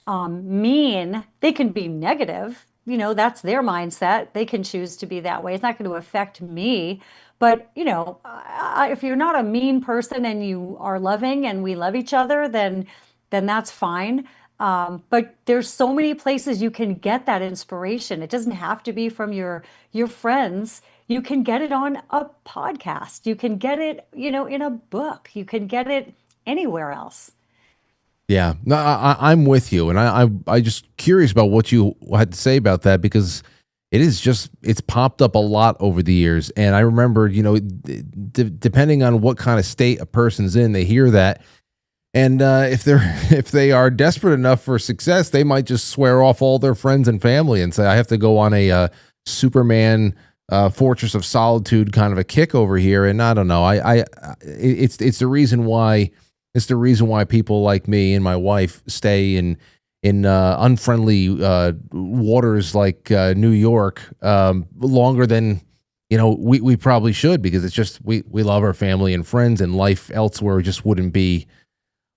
mean. They can be negative. That's their mindset. They can choose to be that way. It's not going to affect me. But, if you're not a mean person and you are loving and we love each other, then that's fine. But there's so many places you can get that inspiration. It doesn't have to be from your friends. You can get it on a podcast. You can get it, in a book. You can get it anywhere else. Yeah, no, I'm with you, and I just curious about what you had to say about that, because it's popped up a lot over the years, and I remember, depending on what kind of state a person's in, they hear that, and if they are desperate enough for success, they might just swear off all their friends and family and say, I have to go on a Superman Fortress of Solitude kind of a kick over here, and I don't know, it's the reason why. It's the reason why people like me and my wife stay in unfriendly waters like New York longer than we probably should, because it's just we love our family and friends, and life elsewhere just wouldn't be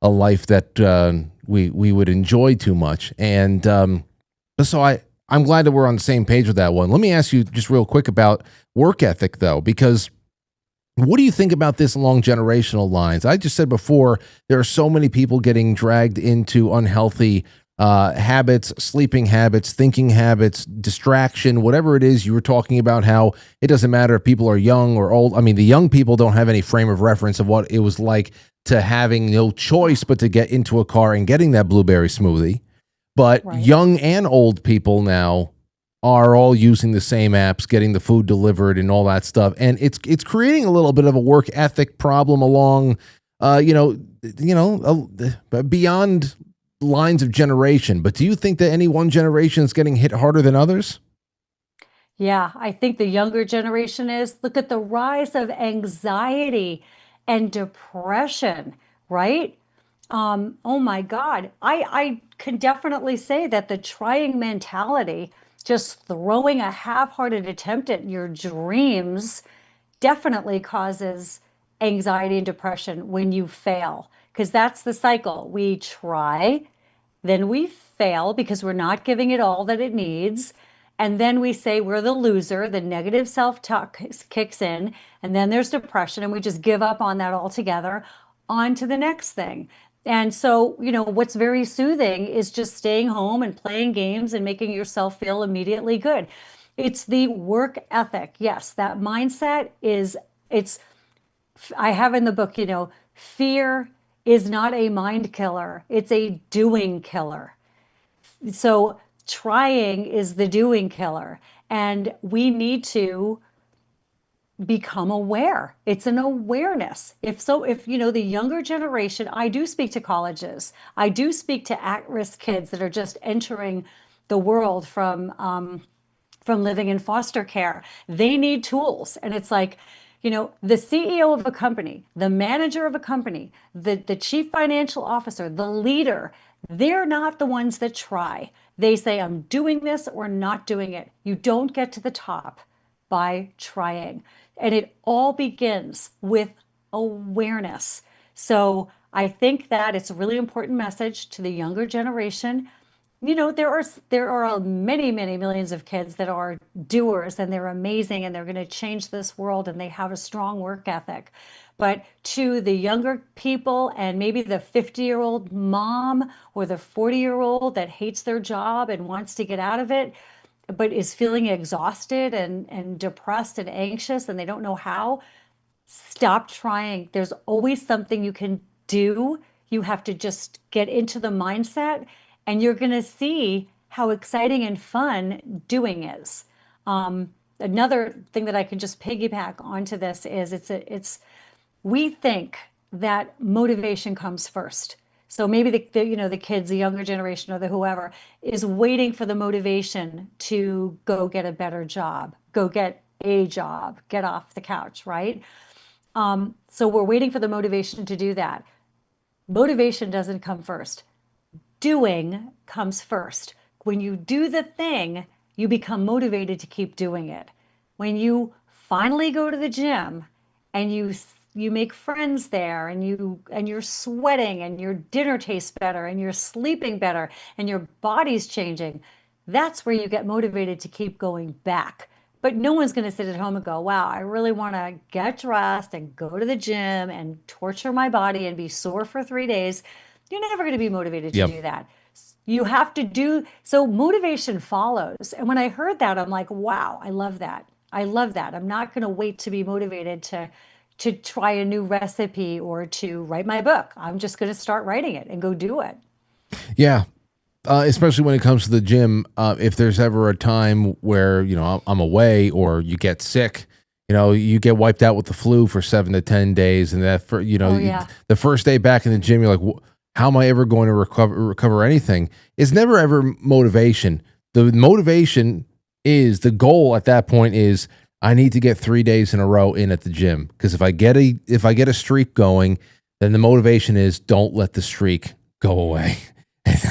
a life that we would enjoy too much. And so I'm glad that we're on the same page with that one. Let me ask you just real quick about work ethic, though, because what do you think about this along generational lines? I just said before, there are so many people getting dragged into unhealthy habits, sleeping habits, thinking habits, distraction, whatever it is. You were talking about how it doesn't matter if people are young or old. I mean, the young people don't have any frame of reference of what it was like to having no choice but to get into a car and getting that blueberry smoothie. But Right. young and old people now are all using the same apps, getting the food delivered and all that stuff. And it's creating a little bit of a work ethic problem along, beyond lines of generation. But do you think that any one generation is getting hit harder than others? Yeah, I think the younger generation is. Look at the rise of anxiety and depression, right? Oh my God. I can definitely say that the trying mentality, just throwing a half-hearted attempt at your dreams, definitely causes anxiety and depression when you fail, because that's the cycle. We try, then we fail because we're not giving it all that it needs. And then we say we're the loser, the negative self-talk kicks in, and then there's depression, and we just give up on that altogether, on to the next thing. And so, what's very soothing is just staying home and playing games and making yourself feel immediately good. It's the work ethic. Yes, that mindset I have in the book, fear is not a mind killer, it's a doing killer. So trying is the doing killer. And we need to become aware. It's an awareness. If the younger generation, I do speak to colleges, I do speak to at-risk kids that are just entering the world from living in foster care. They need tools. And it's like, the CEO of a company, the manager of a company, the chief financial officer, the leader, they're not the ones that try. They say, I'm doing this or not doing it. You don't get to the top by trying. And it all begins with awareness. So I think that it's a really important message to the younger generation. There are many, many millions of kids that are doers and they're amazing and they're going to change this world and they have a strong work ethic. But to the younger people and maybe the 50-year-old mom or the 40-year-old that hates their job and wants to get out of it, but is feeling exhausted and depressed and anxious and they don't know how, stop trying. There's always something you can do. You have to just get into the mindset, and you're going to see how exciting and fun doing is. Another thing that I can just piggyback onto this is we think that motivation comes first. So maybe the kids, the younger generation or the whoever is waiting for the motivation to go get a better job, go get a job, get off the couch, right? So we're waiting for the motivation to do that. Motivation doesn't come first. Doing comes first. When you do the thing, you become motivated to keep doing it. When you finally go to the gym and you make friends there and you're sweating and your dinner tastes better and you're sleeping better and your body's changing, that's where you get motivated to keep going back. But no one's going to sit at home and go, wow, I really want to get dressed and go to the gym and torture my body and be sore for 3 days. You're never going to be motivated to do that. You have to do, so motivation follows. And when I heard that, I'm like, wow, I love that. I love that. I'm not going to wait to be motivated to try a new recipe or to write my book. I'm just going to start writing it and go do it. Yeah. Especially when it comes to the gym, if there's ever a time where, I'm away or you get sick, you get wiped out with the flu for 7 to 10 days. And that, the first day back in the gym, you're like, how am I ever going to recover anything? It's never ever motivation. The motivation is the goal at that point is I need to get 3 days in a row in at the gym. Because if I get a streak going, then the motivation is don't let the streak go away.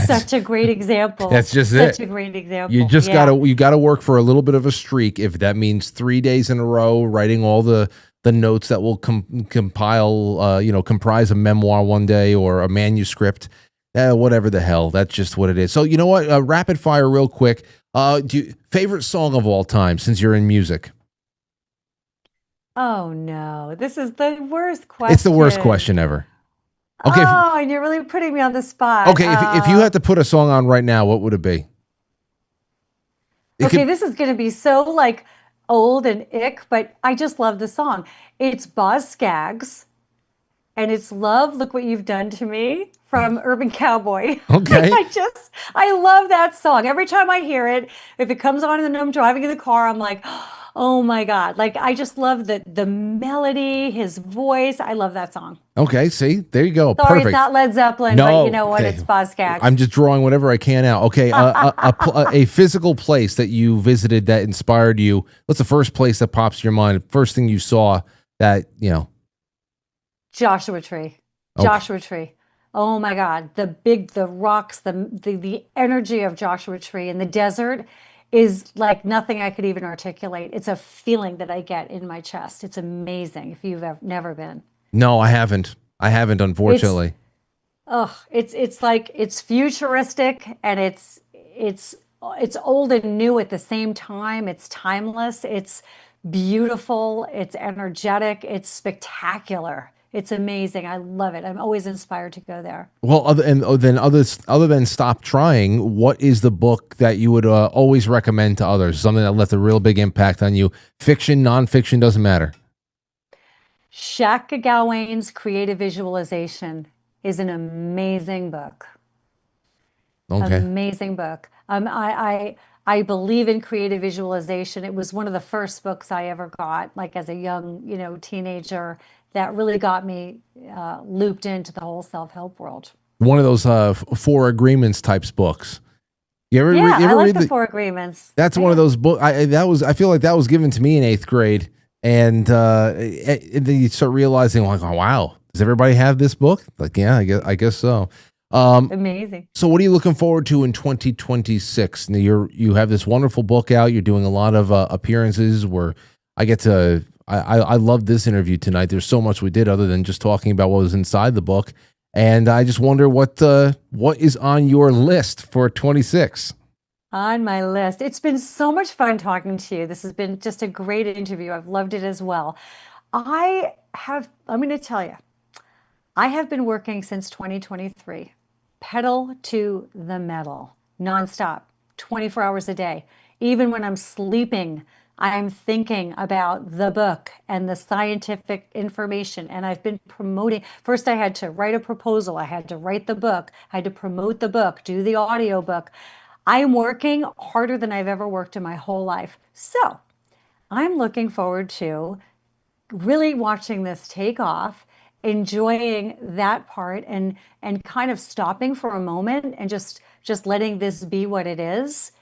Such a great example. That's just Such a great example. You just gotta work for a little bit of a streak. If that means 3 days in a row, writing all the notes that will compile, comprise a memoir one day or a manuscript, whatever the hell. That's just what it is. So you know what? Rapid fire, real quick. Favorite song of all time since you're in music? Oh no, this is the worst question. It's the worst question ever. Okay. And you're really putting me on the spot. Okay, if you had to put a song on right now, what would it be? This is going to be so like old and ick, but I just love the song. It's Boz Scaggs, and it's Love, Look What You've Done to Me from Urban Cowboy. Okay. I love that song. Every time I hear it, if it comes on and I'm driving in the car, I'm like, oh my God. Like, I just love the melody, his voice. I love that song. Okay, see? There you go. Sorry, Perfect. It's not Led Zeppelin, but you know what? It's Boz Scaggs. I'm just drawing whatever I can out. Okay, a physical place that you visited that inspired you. What's the first place that pops to your mind? First thing you saw that, Joshua Tree. Okay. Joshua Tree. Oh my God. The rocks, the energy of Joshua Tree in the desert is like nothing I could even articulate. It's a feeling that I get in my chest. It's amazing if you've never been. No, I haven't. Unfortunately. It's like it's futuristic and it's old and new at the same time. It's timeless. It's beautiful. It's energetic. It's spectacular. It's amazing. I love it. I'm always inspired to go there. Well, other than Stop Trying, what is the book that you would always recommend to others? Something that left a real big impact on you. Fiction, nonfiction, doesn't matter. Shaq Gawain's Creative Visualization is an amazing book. Okay. Amazing book. I believe in creative visualization. It was one of the first books I ever got, like as a young, teenager, that really got me looped into the whole self-help world. One of those 4 Agreements types books. You ever I like read the 4 Agreements. That's one of those books. I feel like that was given to me in 8th grade, and then you start realizing, like, oh, wow, does everybody have this book? Like, yeah, I guess so. Amazing. So what are you looking forward to in 2026? Now you have this wonderful book out. You're doing a lot of appearances where I get to. I love this interview tonight. There's so much we did other than just talking about what was inside the book. And I just wonder what is on your list for 26. On my list. It's been so much fun talking to you. This has been just a great interview. I've loved it as well. I'm going to tell you, I have been working since 2023, pedal to the metal, nonstop, 24 hours a day. Even when I'm sleeping, I'm thinking about the book and the scientific information. And I've been promoting. First, I had to write a proposal. I had to write the book. I had to promote the book, do the audio book. I am working harder than I've ever worked in my whole life. So I'm looking forward to really watching this take off, enjoying that part, and kind of stopping for a moment and just letting this be what it is.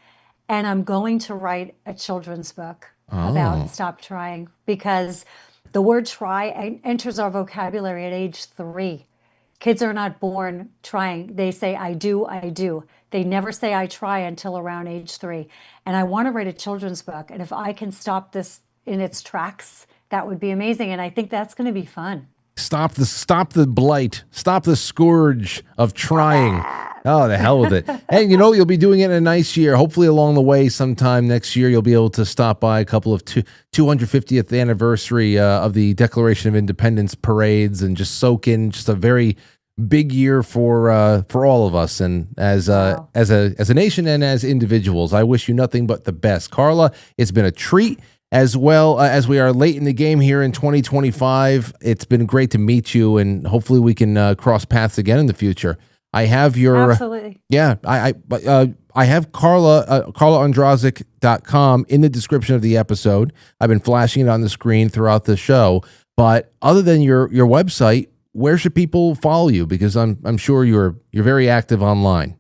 And I'm going to write a children's book about stop trying, because the word try enters our vocabulary at age 3. Kids are not born trying. They say, I do, I do. They never say I try until around age 3. And I want to write a children's book. And if I can stop this in its tracks, that would be amazing. And I think that's going to be fun. Stop the blight. Stop the scourge of trying. Oh, the hell with it. And you'll be doing it in a nice year. Hopefully along the way sometime next year, you'll be able to stop by a couple of 250th anniversary of the Declaration of Independence parades and just soak in just a very big year for all of us. And as a nation and as individuals, I wish you nothing but the best. Carla, it's been a treat. As well as we are late in the game here in 2025, it's been great to meet you, and hopefully we can cross paths again in the future. I have your absolutely. I have Carla Ondrasik.com in the description of the episode. I've been flashing it on the screen throughout the show. But other than your website, where should people follow you? Because I'm sure you're very active online.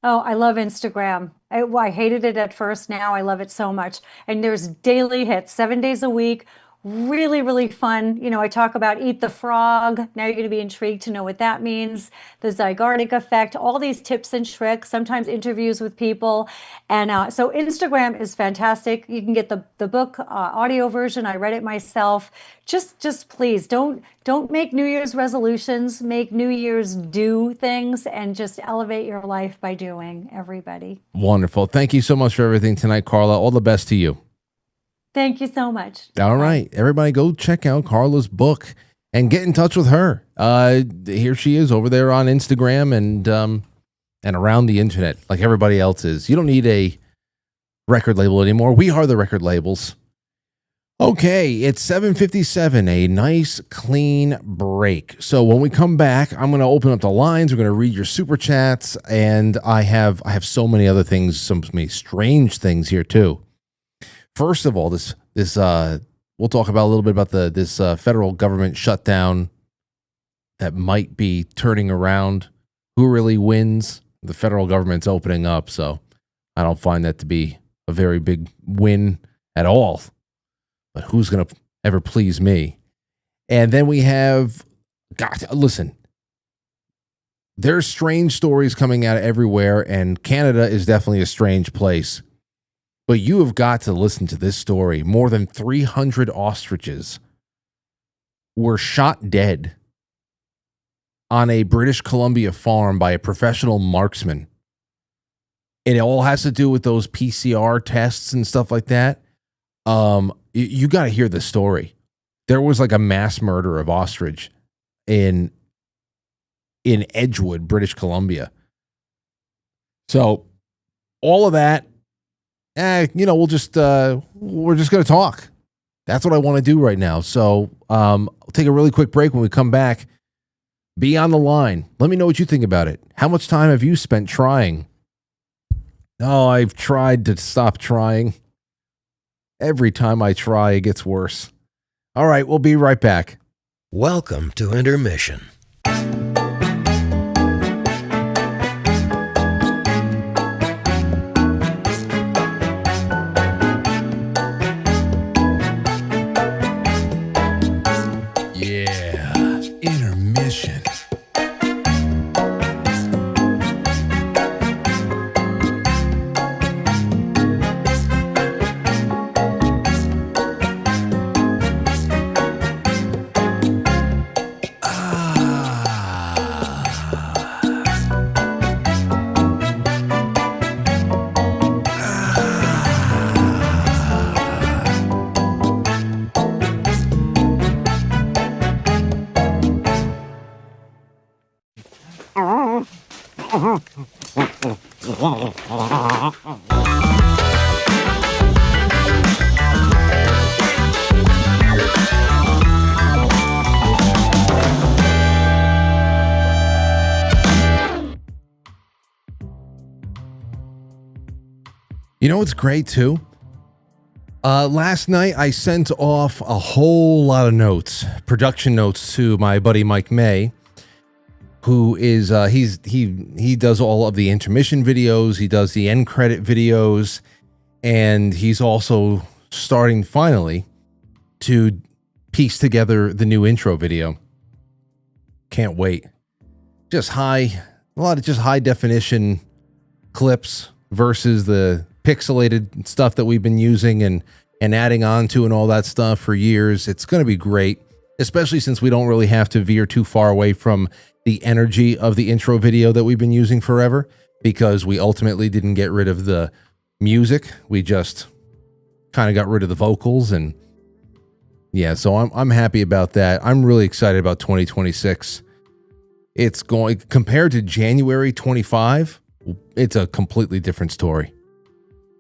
Oh, I love Instagram. I hated it at first. Now I love it so much. And there's daily hits, 7 days a week. Really, really fun. I talk about eat the frog. Now you're going to be intrigued to know what that means. The zygarnik effect, all these tips and tricks, sometimes interviews with people. And so Instagram is fantastic. You can get the book audio version. I read it myself. Just please don't make New Year's resolutions. Make New Year's do things and just elevate your life by doing, everybody. Wonderful. Thank you so much for everything tonight, Carla. All the best to you. Thank you so much. All right. Everybody go check out Carla's book and get in touch with her. Here she is over there on Instagram and around the internet like everybody else is. You don't need a record label anymore. We are the record labels. Okay, it's 7:57, a nice clean break. So when we come back, I'm going to open up the lines. We're going to read your super chats, and I have so many other things, so many strange things here too. First of all, this we'll talk about a little bit about this federal government shutdown that might be turning around. Who really wins? The federal government's opening up, so I don't find that to be a very big win at all. But who's going to ever please me? And then we have, God, listen, there's strange stories coming out everywhere, and Canada is definitely a strange place. But you have got to listen to this story. More than 300 ostriches were shot dead on a British Columbia farm by a professional marksman. It all has to do with those PCR tests and stuff like that. You got to hear the story. There was like a mass murder of ostrich in Edgewood, British Columbia. So all of that, we're just going to talk. That's what I want to do right now. So I'll take a really quick break. When we come back, be on the line. Let me know what you think about it. How much time have you spent trying? Oh, I've tried to stop trying. Every time I try, it gets worse. All right, we'll be right back. Welcome to Intermission. You know what's great too? Last night I sent off a whole lot of notes, production notes, to my buddy Mike May, who is he does all of the intermission videos, he does the end credit videos, and he's also starting finally to piece together the new intro video. Can't wait. A lot of just high definition clips versus the pixelated stuff that we've been using and adding on to and all that stuff for years. It's going to be great, especially since we don't really have to veer too far away from the energy of the intro video that we've been using forever, because we ultimately didn't get rid of the music. We just kind of got rid of the vocals, and yeah, so I'm happy about that. I'm really excited about 2026. It's going, compared to January 25, it's a completely different story.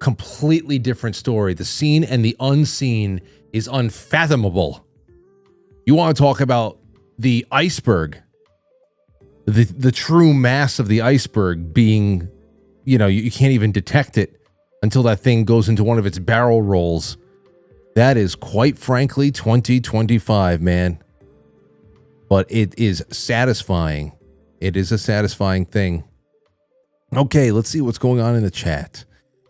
Completely different story. The seen and the unseen is unfathomable. You want to talk about the iceberg, the true mass of the iceberg being, you can't even detect it until that thing goes into one of its barrel rolls. That is quite frankly 2025, man. But it is satisfying. It is a satisfying thing. Okay, let's see what's going on in the chat.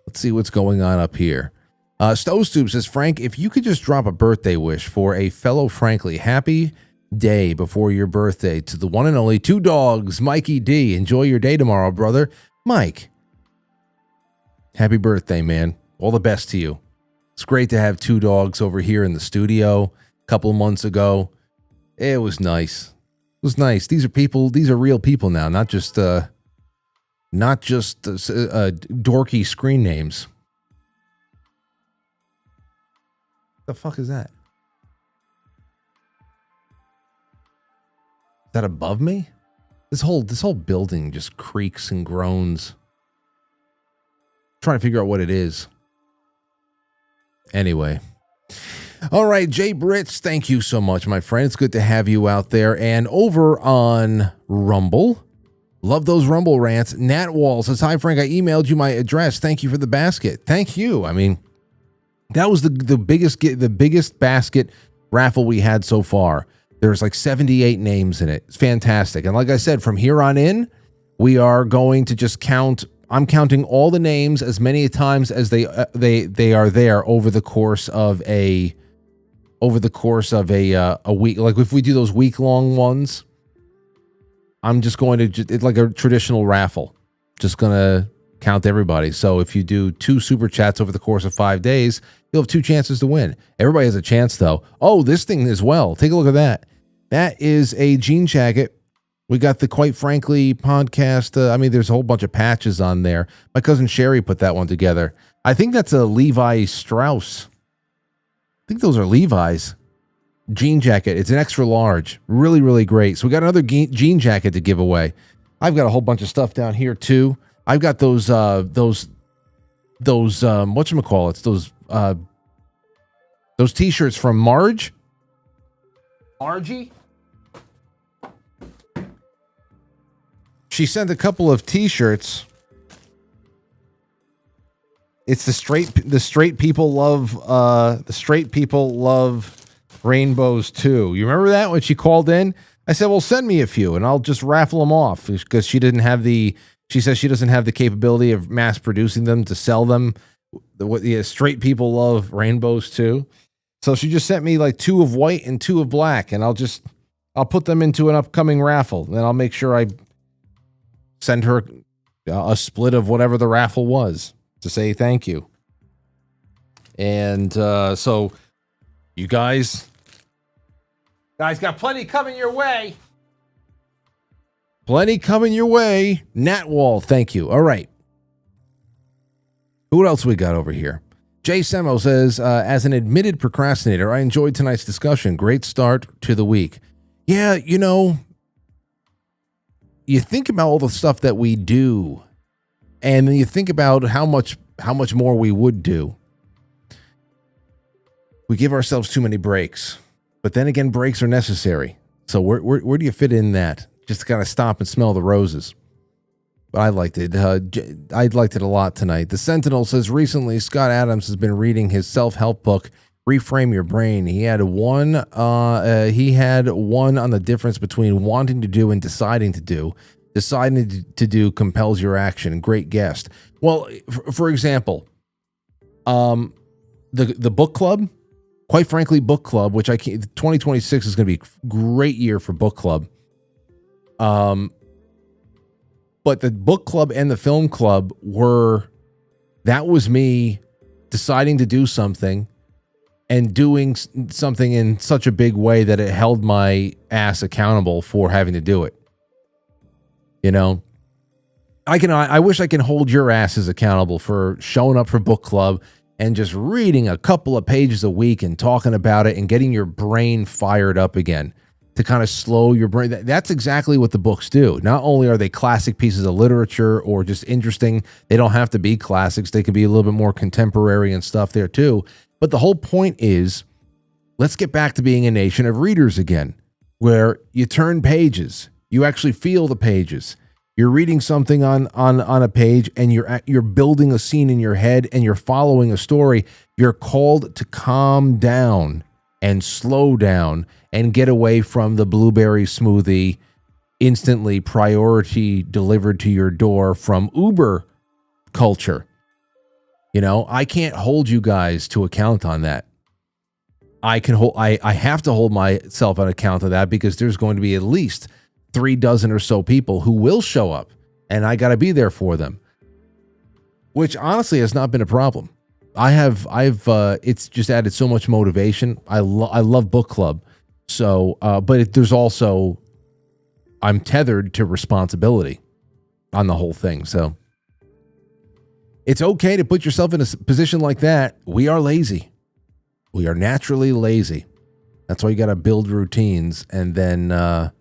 Let's see what's going on up here. Stowstube says, Frank, if you could just drop a birthday wish for a fellow Frankly, happy day before your birthday to the one and only Two Dogs, Mikey D. Enjoy your day tomorrow, brother. Mike, happy birthday, man. All the best to you. It's great to have Two Dogs over here in the studio a couple of months ago. It was nice. It was nice. These are people. These are real people now, not just dorky screen names. The fuck is that? Is that above me? This whole building just creaks and groans. I'm trying to figure out what it is. Anyway. All right, Jay Brits, thank you so much, my friend. It's good to have you out there. And over on Rumble, love those Rumble rants. Nat Wall says, hi, Frank, I emailed you my address. Thank you for the basket. Thank you. I mean, that was the biggest basket raffle we had so far. There's like 78 names in it. It's fantastic. And like I said, from here on in, we are going to just count. I'm counting all the names as many times as they are there over the course of a week. Like if we do those week-long ones, I'm just going to, it's like a traditional raffle. Just going to count everybody. So if you do 2 super chats over the course of 5 days, you'll have 2 chances to win. Everybody has a chance though. Oh, this thing as well. Take a look at that. That is a jean jacket. We got the Quite Frankly podcast. There's a whole bunch of patches on there. My cousin Sherry put that one together. I think that's a Levi Strauss. I think those are Levi's. Jean jacket. It's an extra large. Really, really great. So we got another jean jacket to give away. I've got a whole bunch of stuff down here too. I've got those whatchamacallits, those t-shirts from Margie. She sent a couple of t-shirts. It's the straight people love rainbows too. You remember that when she called in? I said, well, send me a few and I'll just raffle them off, because she says she doesn't have the capability of mass producing them to sell them. Straight people love rainbows too. So she just sent me like 2 of white and 2 of black, and I'll put them into an upcoming raffle. Then I'll make sure I send her a split of whatever the raffle was to say thank you. And so you guys got plenty coming your way. Plenty coming your way. Nat Wall, thank you. All right. Who else we got over here? Jay Semo says, as an admitted procrastinator, I enjoyed tonight's discussion. Great start to the week. Yeah, you think about all the stuff that we do, and then you think about how much more we would do. We give ourselves too many breaks, but then again, breaks are necessary. So where do you fit in that? Just gotta stop and smell the roses. But I liked it. I liked it a lot tonight. The Sentinel says recently Scott Adams has been reading his self-help book, Reframe Your Brain. He had one on the difference between wanting to do and deciding to do. Deciding to do compels your action. Great guest. Well, for example, the book club, Quite Frankly Book Club, which 2026 is going to be a great year for book club. But the book club and the film club that was me deciding to do something and doing something in such a big way that it held my ass accountable for having to do it. You know, I wish I can hold your asses accountable for showing up for book club and just reading a couple of pages a week and talking about it and getting your brain fired up again to kind of slow your brain. That's exactly what the books do. Not only are they classic pieces of literature or just interesting, they don't have to be classics. They can be a little bit more contemporary and stuff there too. But the whole point is, let's get back to being a nation of readers again, where you turn pages, you actually feel the pages. You're reading something on a page and you're building a scene in your head and you're following a story. You're called to calm down and slow down and get away from the blueberry smoothie instantly priority delivered to your door from Uber culture. You know, I can't hold you guys to account on that. I have to hold myself on account of that because there's going to be at least 3 dozen or so people who will show up and I got to be there for them, which honestly has not been a problem. It's just added so much motivation. I love book club. So, but there's also, I'm tethered to responsibility on the whole thing. So it's okay to put yourself in a position like that. We are lazy. We are naturally lazy. That's why you got to build routines and then, I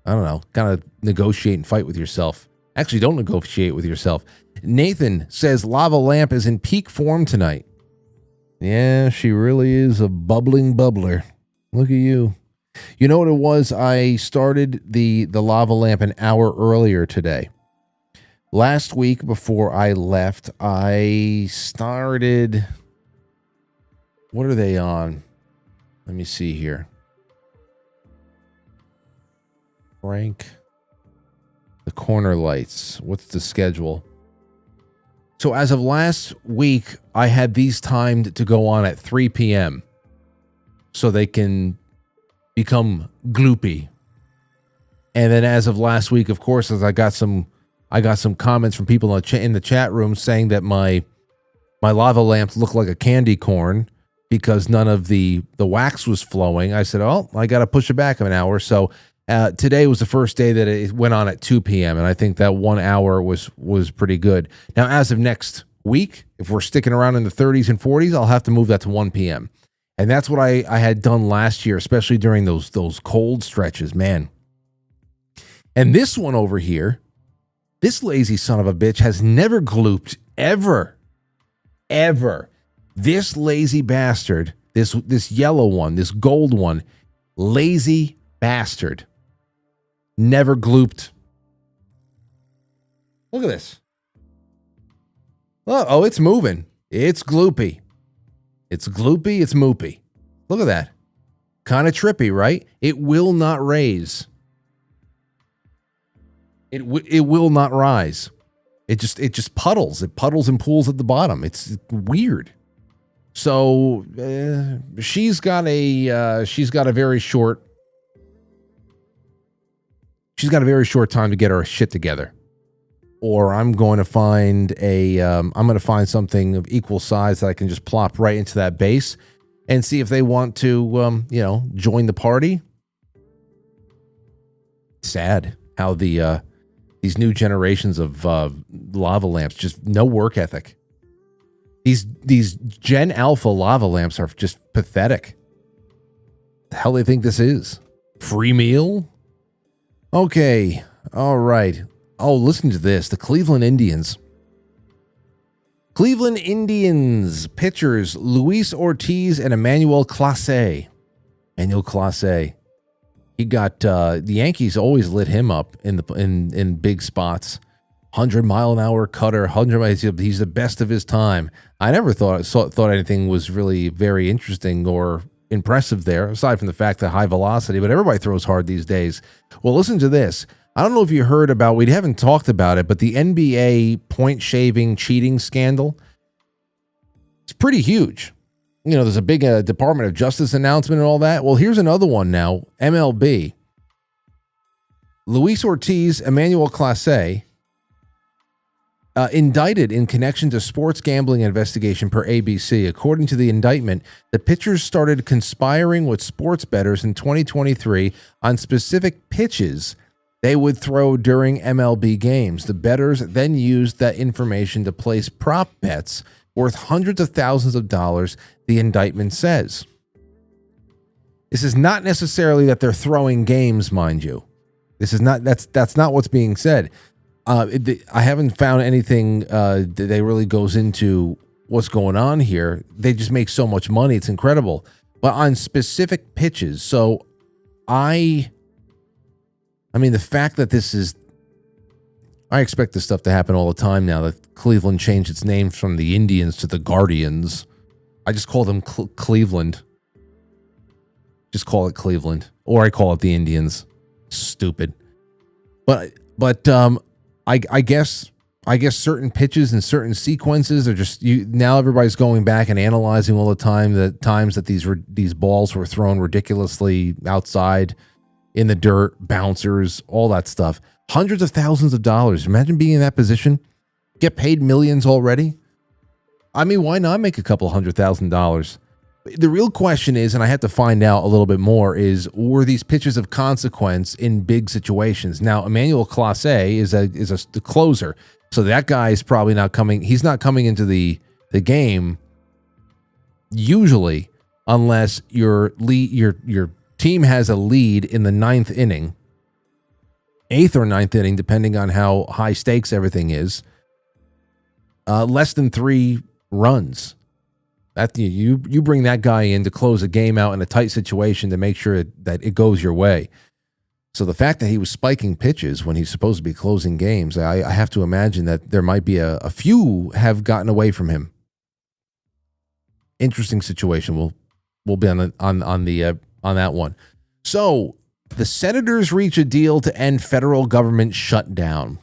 don't know, kind of negotiate and fight with yourself. Actually, don't negotiate with yourself. Nathan says Lava Lamp is in peak form tonight. Yeah, she really is a bubbling bubbler. Look at you. You know what it was? I started the Lava Lamp an hour earlier today. Last week before I left, I started... What are they on? Let me see here. Frank, the corner lights. What's the schedule? So as of last week, I had these timed to go on at 3 p.m. so they can become gloopy. And then as of last week, of course, as I got some comments from people in the chat room saying that my lava lamps look like a candy corn because none of the wax was flowing. I said, oh, I got to push it back an hour. So today was the first day that it went on at 2 p.m. And I think that 1 hour was pretty good. Now, as of next week, if we're sticking around in the 30s and 40s, I'll have to move that to 1 p.m. And that's what I had done last year, especially during those cold stretches, man. And this one over here, this lazy son of a bitch has never glooped ever. This lazy bastard, this yellow one, this gold one, lazy bastard. Never glooped. Look at this. Oh, it's moving. It's gloopy. It's gloopy. It's moopy. Look at that. Kind of trippy, right? It will not raise. It will not rise. It just puddles. It puddles and pools at the bottom. It's weird. So she's got a very short time to get her shit together, or I'm going to find something of equal size that I can just plop right into that base and see if they want to join the party. Sad how these new generations of lava lamps, just no work ethic. These Gen Alpha lava lamps are just pathetic. The hell they think this is? Free meal? Okay, All right. Oh, listen to this. The Cleveland Indians. Cleveland Indians pitchers Luis Ortiz and Emmanuel Clase. Emmanuel Clase. He got the Yankees always lit him up in big spots. 100-mile-an-hour cutter. 100. He's the best of his time. I never thought anything was really very interesting or impressive there, aside from the fact that high velocity. But everybody throws hard these days. Well, listen to this. I don't know if you heard about. We haven't talked about it, but the NBA point shaving cheating scandal. It's pretty huge. You know, there's a big Department of Justice announcement and all that. Well, here's another one now. MLB. Luis Ortiz, Emmanuel Clase, indicted in connection to sports gambling investigation per ABC. According to the indictment, the pitchers started conspiring with sports bettors in 2023 on specific pitches they would throw during MLB games. The bettors then used that information to place prop bets worth hundreds of thousands of dollars, the indictment says. This is not necessarily that they're throwing games, mind you. This is not, that's not what's being said. I haven't found anything that really goes into what's going on here. They just make so much money. It's incredible. But on specific pitches. So I mean, the fact that this is, I expect this stuff to happen all the time now that Cleveland changed its name from the Indians to the Guardians. I just call them Cleveland. Just call it Cleveland. Or I call it the Indians. Stupid. But I guess certain pitches and certain sequences are just now everybody's going back and analyzing all the time the times that these balls were thrown ridiculously outside in the dirt, bouncers, all that stuff. Hundreds of thousands of dollars. Imagine being in that position, get paid millions already. I mean, why not make a couple $100,000? The real question is, and I have to find out a little bit more, is were these pitches of consequence in big situations? Now, Emmanuel Clase is a closer, so that guy is probably not coming. He's not coming into the game usually unless your team has a lead in the 9th inning, 8th or 9th inning, depending on how high stakes everything is. Less than 3 runs. That you bring that guy in to close a game out in a tight situation to make sure that it goes your way. So the fact that he was spiking pitches when he's supposed to be closing games, I have to imagine that there might be a few have gotten away from him. Interesting situation. We'll be on that one. So the Senators reach a deal to end federal government shutdown.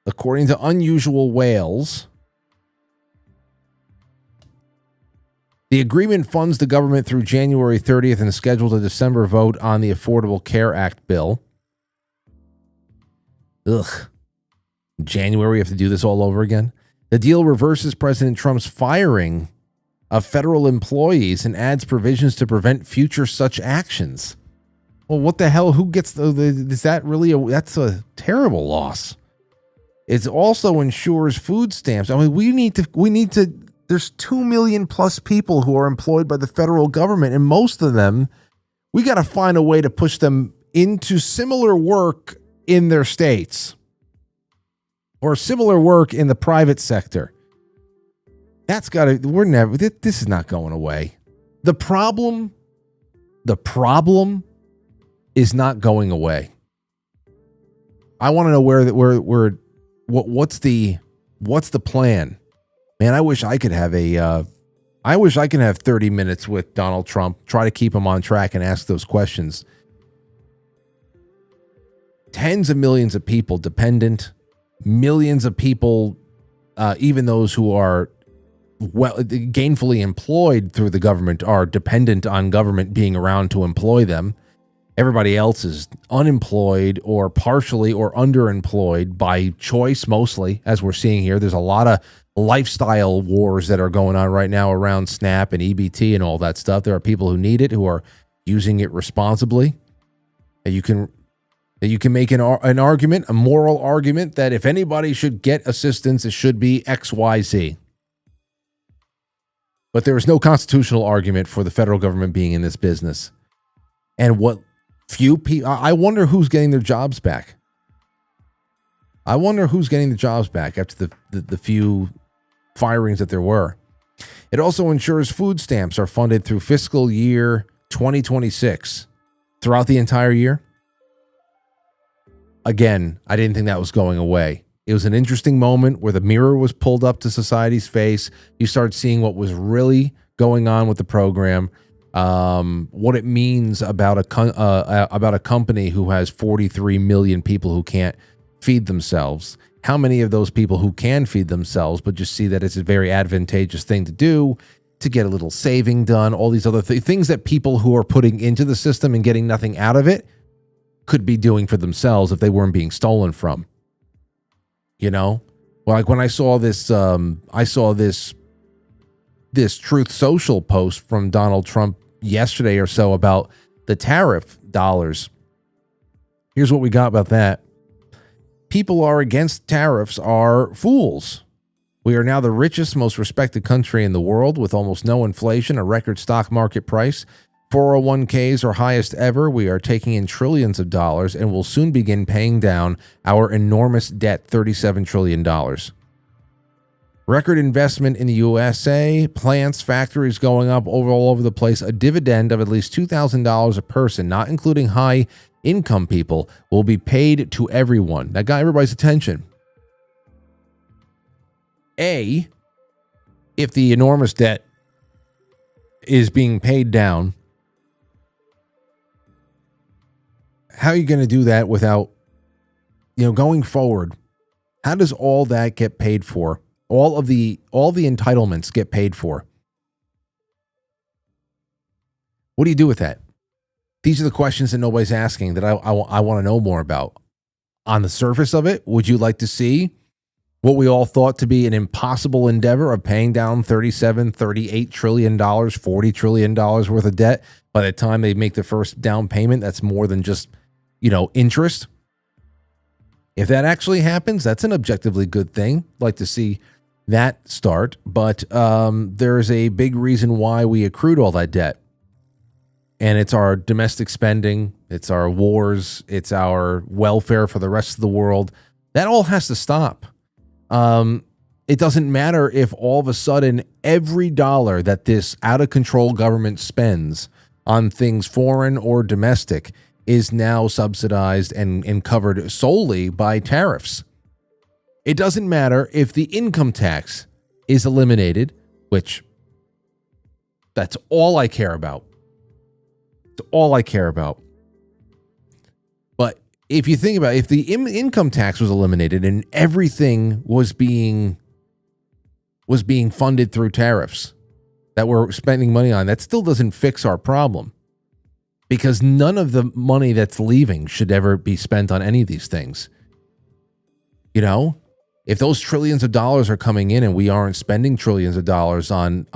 According to Unusual Whales, the agreement funds the government through January 30th and scheduled a December vote on the Affordable Care Act bill. Ugh. January, we have to do this all over again. The deal reverses President Trump's firing of federal employees and adds provisions to prevent future such actions. Well, what the hell? Who gets is that really that's a terrible loss. It also ensures food stamps. I mean, we need to, there's 2 million plus people who are employed by the federal government, and most of them, we got to find a way to push them into similar work in their states or similar work in the private sector. That's got to, this is not going away. The problem is not going away. I want to know what's the plan? Man, I wish I could have 30 minutes with Donald Trump, try to keep him on track and ask those questions. Tens of millions of people dependent, millions of people, even those who are gainfully employed through the government are dependent on government being around to employ them. Everybody else is unemployed or partially or underemployed by choice, mostly, as we're seeing here. There's a lot of lifestyle wars that are going on right now around SNAP and EBT and all that stuff. There are people who need it, who are using it responsibly. That you can make an argument, a moral argument, that if anybody should get assistance, it should be XYZ. But there is no constitutional argument for the federal government being in this business. And what few people. I wonder who's getting their jobs back. I wonder who's getting the jobs back after the few firings that there were. It also ensures food stamps are funded through fiscal year 2026 throughout the entire year. Again, I didn't think that was going away. It was an interesting moment where the mirror was pulled up to society's face. You start seeing what was really going on with the program, what it means about a company who has 43 million people who can't feed themselves. How many of those people who can feed themselves, but just see that it's a very advantageous thing to do to get a little saving done, all these other things that people who are putting into the system and getting nothing out of it could be doing for themselves if they weren't being stolen from. You know, like when I saw this this Truth Social post from Donald Trump yesterday or so about the tariff dollars. Here's what we got about that. People are against tariffs are fools. We are now the richest, most respected country in the world with almost no inflation, a record stock market price. 401ks are highest ever. We are taking in trillions of dollars and will soon begin paying down our enormous debt, $37 trillion. Record investment in the USA, plants, factories going up all over the place. A dividend of at least $2,000 a person, not including high income people, will be paid to everyone. That got everybody's attention. If the enormous debt is being paid down, how are you going to do that without, going forward? How does all that get paid for? All the entitlements get paid for. What do you do with that? These are the questions that nobody's asking that I want to know more about. On the surface of it, would you like to see what we all thought to be an impossible endeavor of paying down $38 trillion, $40 trillion worth of debt by the time they make the first down payment? That's more than just, interest. If that actually happens, that's an objectively good thing. I'd like to see that start. But there's a big reason why we accrued all that debt. And it's our domestic spending, it's our wars, it's our welfare for the rest of the world. That all has to stop. It doesn't matter if all of a sudden every dollar that this out-of-control government spends on things foreign or domestic is now subsidized and covered solely by tariffs. It doesn't matter if the income tax is eliminated, which that's all I care about. It's all I care about. But if you think about it, if the income tax was eliminated and everything was being funded through tariffs that we're spending money on, that still doesn't fix our problem. Because none of the money that's leaving should ever be spent on any of these things. If those trillions of dollars are coming in and we aren't spending trillions of dollars on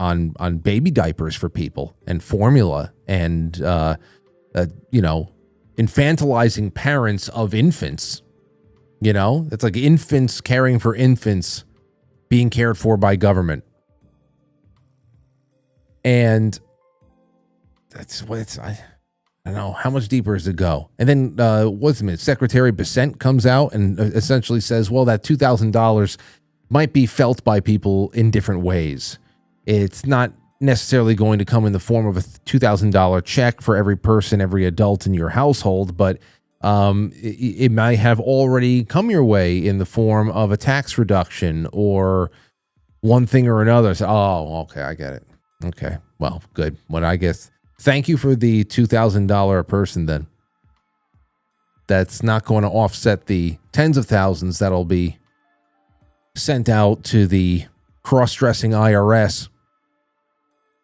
baby diapers for people and formula and, infantilizing parents of infants, it's like infants caring for infants being cared for by government. And that's what it's, I don't know, how much deeper is it go? And then, Secretary Bessent comes out and essentially says, well, that $2,000 might be felt by people in different ways. It's not necessarily going to come in the form of a $2,000 check for every person, every adult in your household, but it might have already come your way in the form of a tax reduction or one thing or another. So, okay, I get it. Okay, well, good. Well, I guess... Thank you for the $2,000 a person then. That's not going to offset the tens of thousands that'll be sent out to the cross-dressing IRS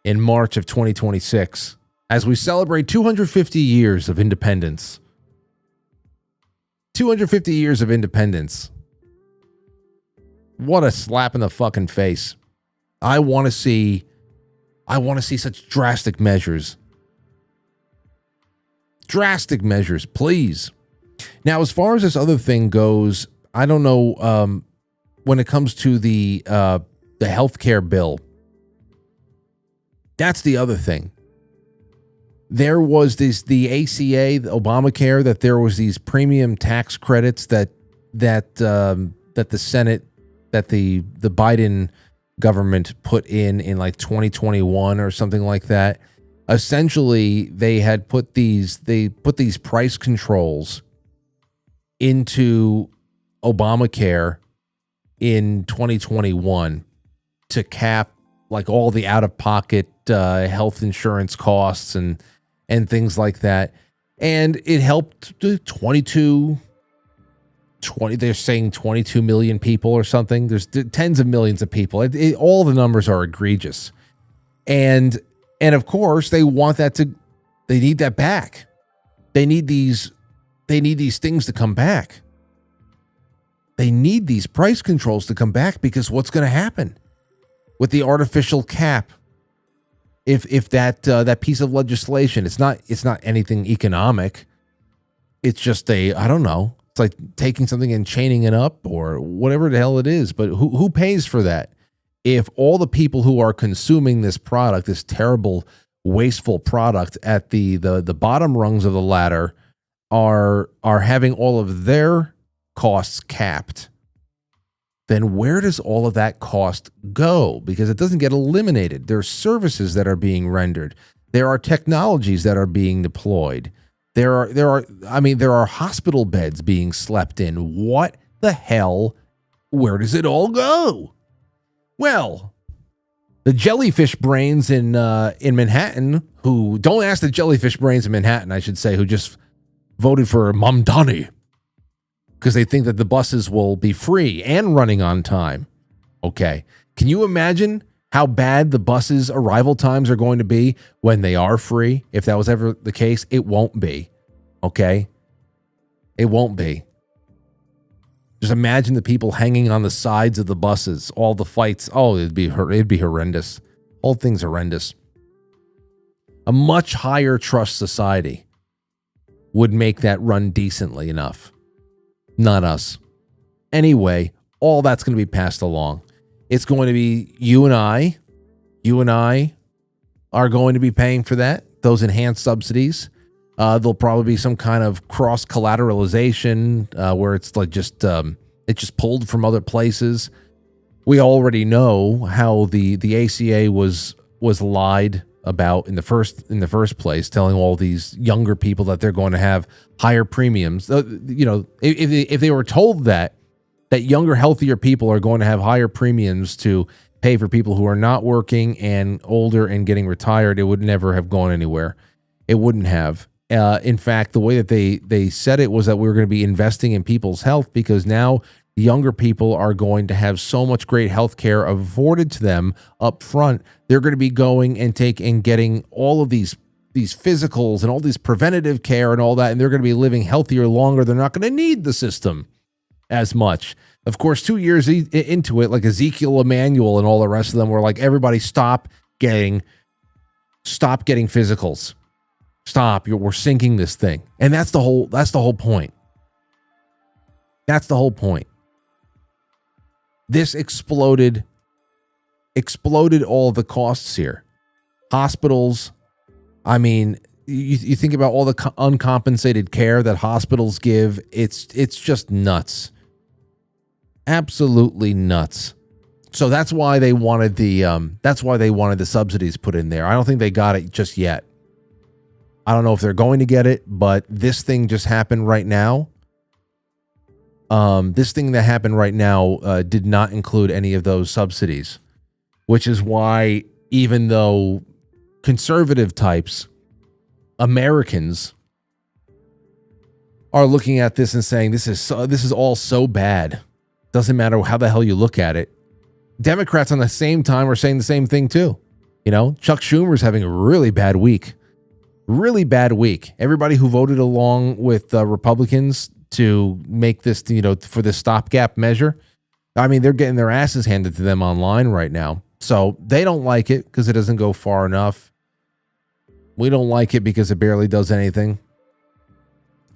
in March of 2026 as we celebrate 250 years of independence. 250 years of independence. What a slap in the fucking face. I want to see such drastic measures. Drastic measures, please. Now, as far as this other thing goes, I don't know when it comes to the healthcare bill. That's the other thing. there was the ACA, the Obamacare, that there was these premium tax credits that the Senate, that the Biden government put in like 2021 or something like that. Essentially, they put these price controls into Obamacare in 2021 to cap like all the out-of-pocket health insurance costs and things like that. And it helped 20, they're saying 22 million people or something. There's tens of millions of people. All the numbers are egregious. And of course, they want that they need that back. They need these things to come back. They need these price controls to come back, because what's going to happen with the artificial cap? If that piece of legislation, it's not anything economic. It's just I don't know. It's like taking something and chaining it up or whatever the hell it is. But who pays for that? If all the people who are consuming this product, this terrible, wasteful product at the bottom rungs of the ladder are having all of their costs capped, then where does all of that cost go? Because it doesn't get eliminated. There are services that are being rendered. There are technologies that are being deployed. There are hospital beds being slept in. What the hell? Where does it all go? Well, the jellyfish brains in Manhattan, who don't ask the jellyfish brains in Manhattan, I should say, who just voted for Mamdani because they think that the buses will be free and running on time. Okay. Can you imagine how bad the buses' arrival times are going to be when they are free? If that was ever the case, it won't be. Okay? It won't be. Just imagine the people hanging on the sides of the buses, all the fights. Oh, it'd be horrendous. Whole thing's horrendous. A much higher trust society would make that run decently enough. Not us. Anyway, all that's going to be passed along. It's going to be you and I. You and I are going to be paying for that, those enhanced subsidies. There'll probably be some kind of cross collateralization where it's like it's just pulled from other places. We already know how the ACA was lied about in the first place, telling all these younger people that they're going to have higher premiums. If they were told that younger, healthier people are going to have higher premiums to pay for people who are not working and older and getting retired, it would never have gone anywhere. It wouldn't have. In fact, the way that they said it was that we were going to be investing in people's health, because now younger people are going to have so much great health care afforded to them up front. They're going to be going and getting all of these physicals and all these preventative care and all that, and they're going to be living healthier longer. They're not going to need the system as much. Of course, 2 years into it, like Ezekiel Emanuel and all the rest of them were like, everybody stop getting physicals. Stop. We're sinking this thing. And that's the whole point. That's the whole point. This exploded all the costs here. Hospitals, I mean, you think about all the uncompensated care that hospitals give, it's just nuts. Absolutely nuts. So that's why they wanted the subsidies put in there. I don't think they got it just yet. I don't know if they're going to get it, but this thing just happened right now. This thing that happened right now did not include any of those subsidies, which is why, even though conservative types, Americans, are looking at this and saying this is all so bad, doesn't matter how the hell you look at it. Democrats on the same time are saying the same thing too. You know, Chuck Schumer's having a really bad week. Really bad week. Everybody who voted along with Republicans to make this, for this stopgap measure, I mean, they're getting their asses handed to them online right now. So they don't like it because it doesn't go far enough. We don't like it because it barely does anything.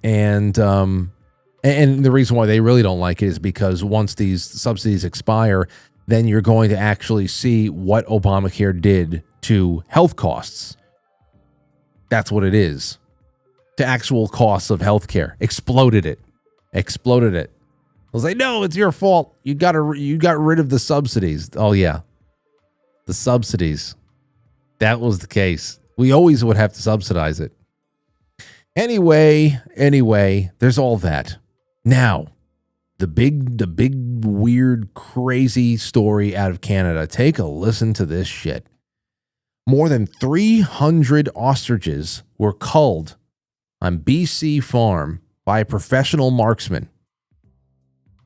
And the reason why they really don't like it is because once these subsidies expire, then you're going to actually see what Obamacare did to health costs. That's what it is. To actual costs of healthcare. Exploded it. I was like, no, it's your fault. You got rid of the subsidies. Oh yeah. The subsidies. That was the case. We always would have to subsidize it. Anyway, there's all that. Now, the big, weird, crazy story out of Canada. Take a listen to this shit. More than 300 ostriches were culled on BC farm by a professional marksman.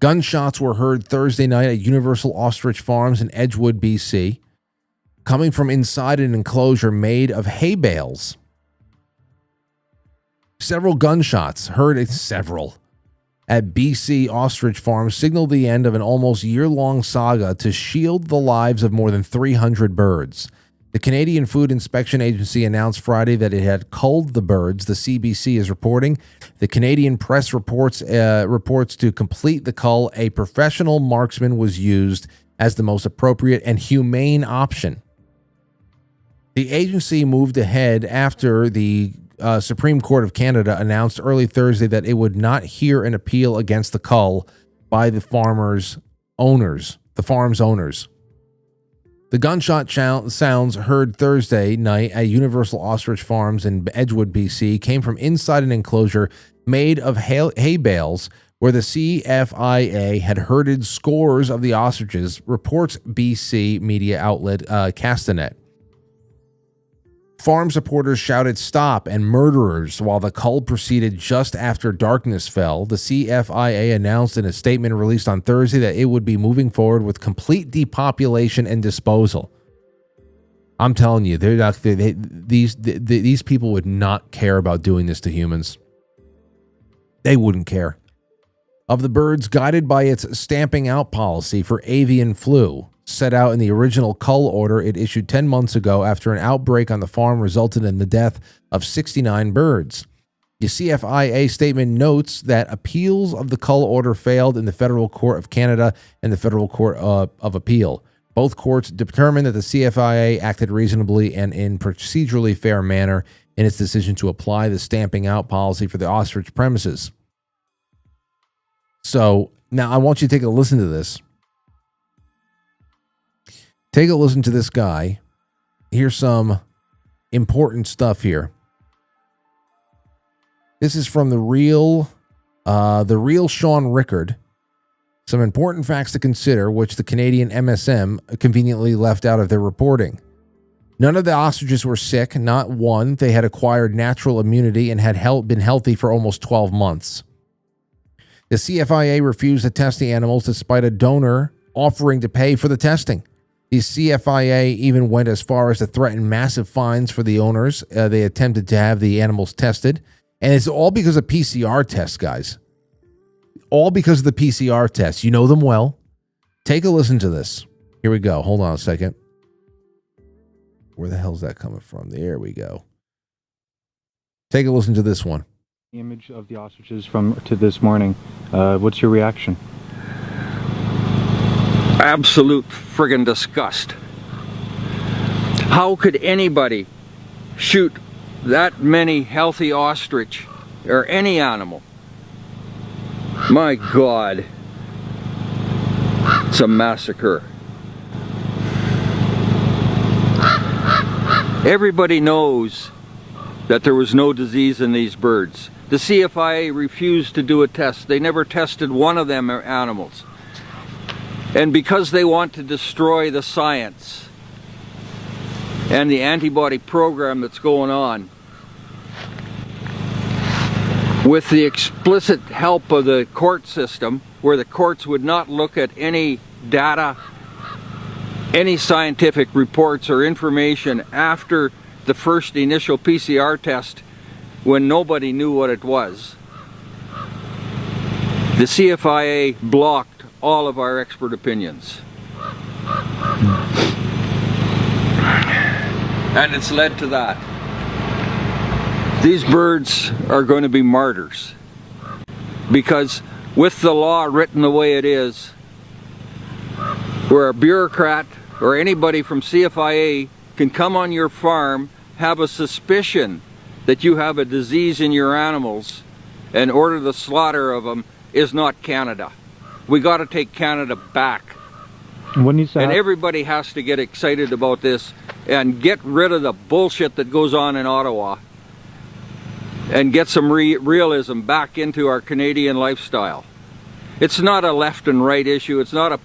Gunshots were heard Thursday night at Universal Ostrich Farms in Edgewood, BC, coming from inside an enclosure made of hay bales. Several gunshots heard at BC Ostrich Farms signaled the end of an almost year-long saga to shield the lives of more than 300 birds. The Canadian Food Inspection Agency announced Friday that it had culled the birds, the CBC is reporting. The Canadian Press reports to complete the cull, a professional marksman was used as the most appropriate and humane option. The agency moved ahead after the Supreme Court of Canada announced early Thursday that it would not hear an appeal against the cull by the farm's owners. The gunshot sounds heard Thursday night at Universal Ostrich Farms in Edgewood, BC, came from inside an enclosure made of hay bales where the CFIA had herded scores of the ostriches, reports BC media outlet Castanet. Farm supporters shouted "Stop" and "Murderers" while the cull proceeded just after darkness fell. The CFIA announced in a statement released on Thursday that it would be moving forward with complete depopulation and disposal. I'm telling you, these people would not care about doing this to humans. They wouldn't care. Of the birds, guided by its stamping out policy for avian flu, set out in the original cull order it issued 10 months ago after an outbreak on the farm resulted in the death of 69 birds. The CFIA statement notes that appeals of the cull order failed in the Federal Court of Canada and the Federal Court of Appeal. Both courts determined that the CFIA acted reasonably and in procedurally fair manner in its decision to apply the stamping out policy for the ostrich premises. So, now I want you to take a listen to this. Take a listen to this guy. Here's some important stuff here. This is from the real Sean Rickard. Some important facts to consider, which the Canadian MSM conveniently left out of their reporting. None of the ostriches were sick, not one. They had acquired natural immunity and had been healthy for almost 12 months. The CFIA refused to test the animals despite a donor offering to pay for the testing. The CFIA even went as far as to threaten massive fines for the owners. They attempted to have the animals tested. And it's all because of PCR tests, guys. All because of the PCR tests. You know them well. Take a listen to this. Here we go. Hold on a second. Where the hell's that coming from? There we go. Take a listen to this one. Image of the ostriches to this morning. What's your reaction? Absolute friggin' disgust. How could anybody shoot that many healthy ostrich or any animal? My God, it's a massacre. Everybody knows that there was no disease in these birds. The CFIA refused to do a test. They never tested one of them animals. And because they want to destroy the science and the antibody program that's going on, with the explicit help of the court system, where the courts would not look at any data, any scientific reports or information after the first initial PCR test when nobody knew what it was, the CFIA blocked all of our expert opinions. And it's led to that. These birds are going to be martyrs, because with the law written the way it is, where a bureaucrat or anybody from CFIA can come on your farm, have a suspicion that you have a disease in your animals and order the slaughter of them is not Canada. We got to take Canada back. What needs to And happen? everybody has to get excited about this and get rid of the bullshit that goes on in Ottawa and get some realism back into our Canadian lifestyle. It's not a left and right issue. It's not a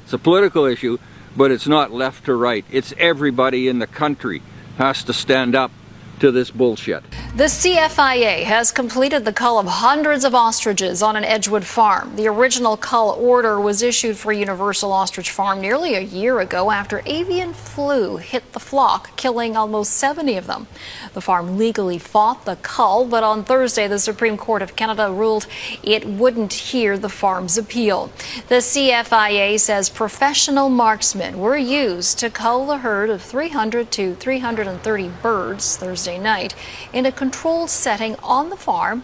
it's a political issue, but it's not left to right. It's everybody in the country has to stand up to this bullshit. The CFIA has completed the cull of hundreds of ostriches on an Edgewood farm. The original cull order was issued for Universal Ostrich Farm nearly a year ago after avian flu hit the flock, killing almost 70 of them. The farm legally fought the cull, but on Thursday, the Supreme Court of Canada ruled it wouldn't hear the farm's appeal. The CFIA says professional marksmen were used to cull the herd of 300 to 330 birds Thursday night in a controlled setting on the farm.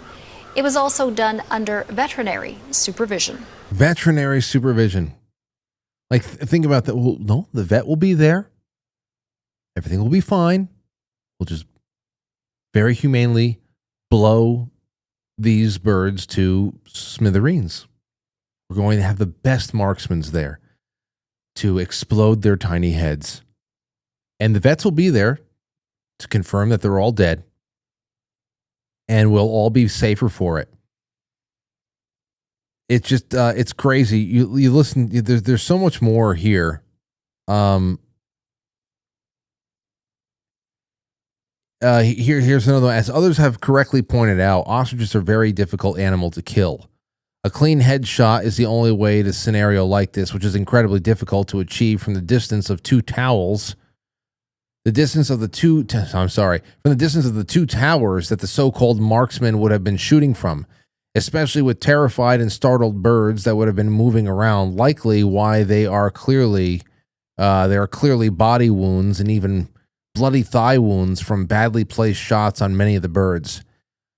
It was also done under veterinary supervision. Veterinary supervision. Like, think about that. Well, no, the vet will be there. Everything will be fine. We'll just very humanely blow these birds to smithereens. We're going to have the best marksmen there to explode their tiny heads. And the vets will be there to confirm that they're all dead, and we'll all be safer for it. It's just, it's crazy. You listen, there's so much more here. Here's another one. As others have correctly pointed out, ostriches are a very difficult animal to kill. A clean headshot is the only way to scenario like this, which is incredibly difficult to achieve from the distance of two towels. From the distance of the two towers that the so-called marksman would have been shooting from, especially with terrified and startled birds that would have been moving around, likely why they are clearly body wounds and even bloody thigh wounds from badly placed shots on many of the birds.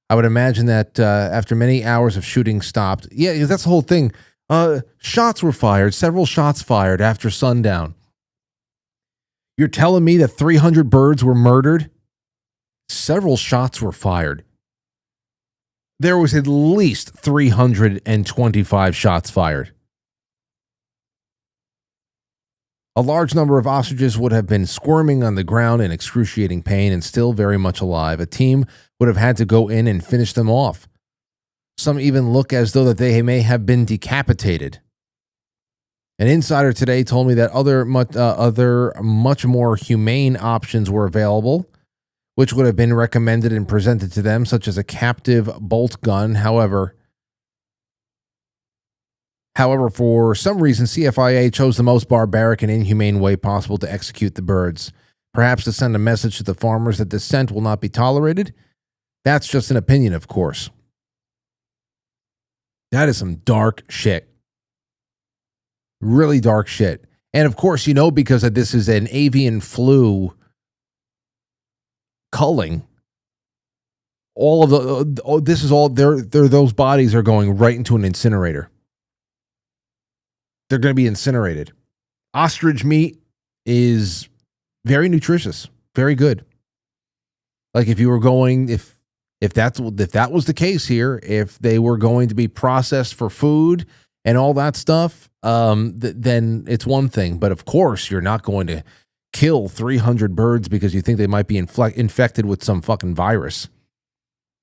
I would imagine that after many hours of shooting stopped, yeah, that's the whole thing. Shots were fired, several shots fired after sundown. You're telling me that 300 birds were murdered? Several shots were fired. There was at least 325 shots fired. A large number of ostriches would have been squirming on the ground in excruciating pain and still very much alive. A team would have had to go in and finish them off. Some even look as though that they may have been decapitated. An insider today told me that other much more humane options were available, which would have been recommended and presented to them, such as a captive bolt gun. However, for some reason, CFIA chose the most barbaric and inhumane way possible to execute the birds. Perhaps to send a message to the farmers that dissent will not be tolerated. That's just an opinion, of course. That is some dark shit. Really dark shit. And of course, because this is an avian flu culling, all of those bodies are going right into an incinerator. They're going to be incinerated. Ostrich meat is very nutritious, very good. Like if that was the case here, if they were going to be processed for food and all that stuff, then it's one thing. But of course, you're not going to kill 300 birds because you think they might be infected with some fucking virus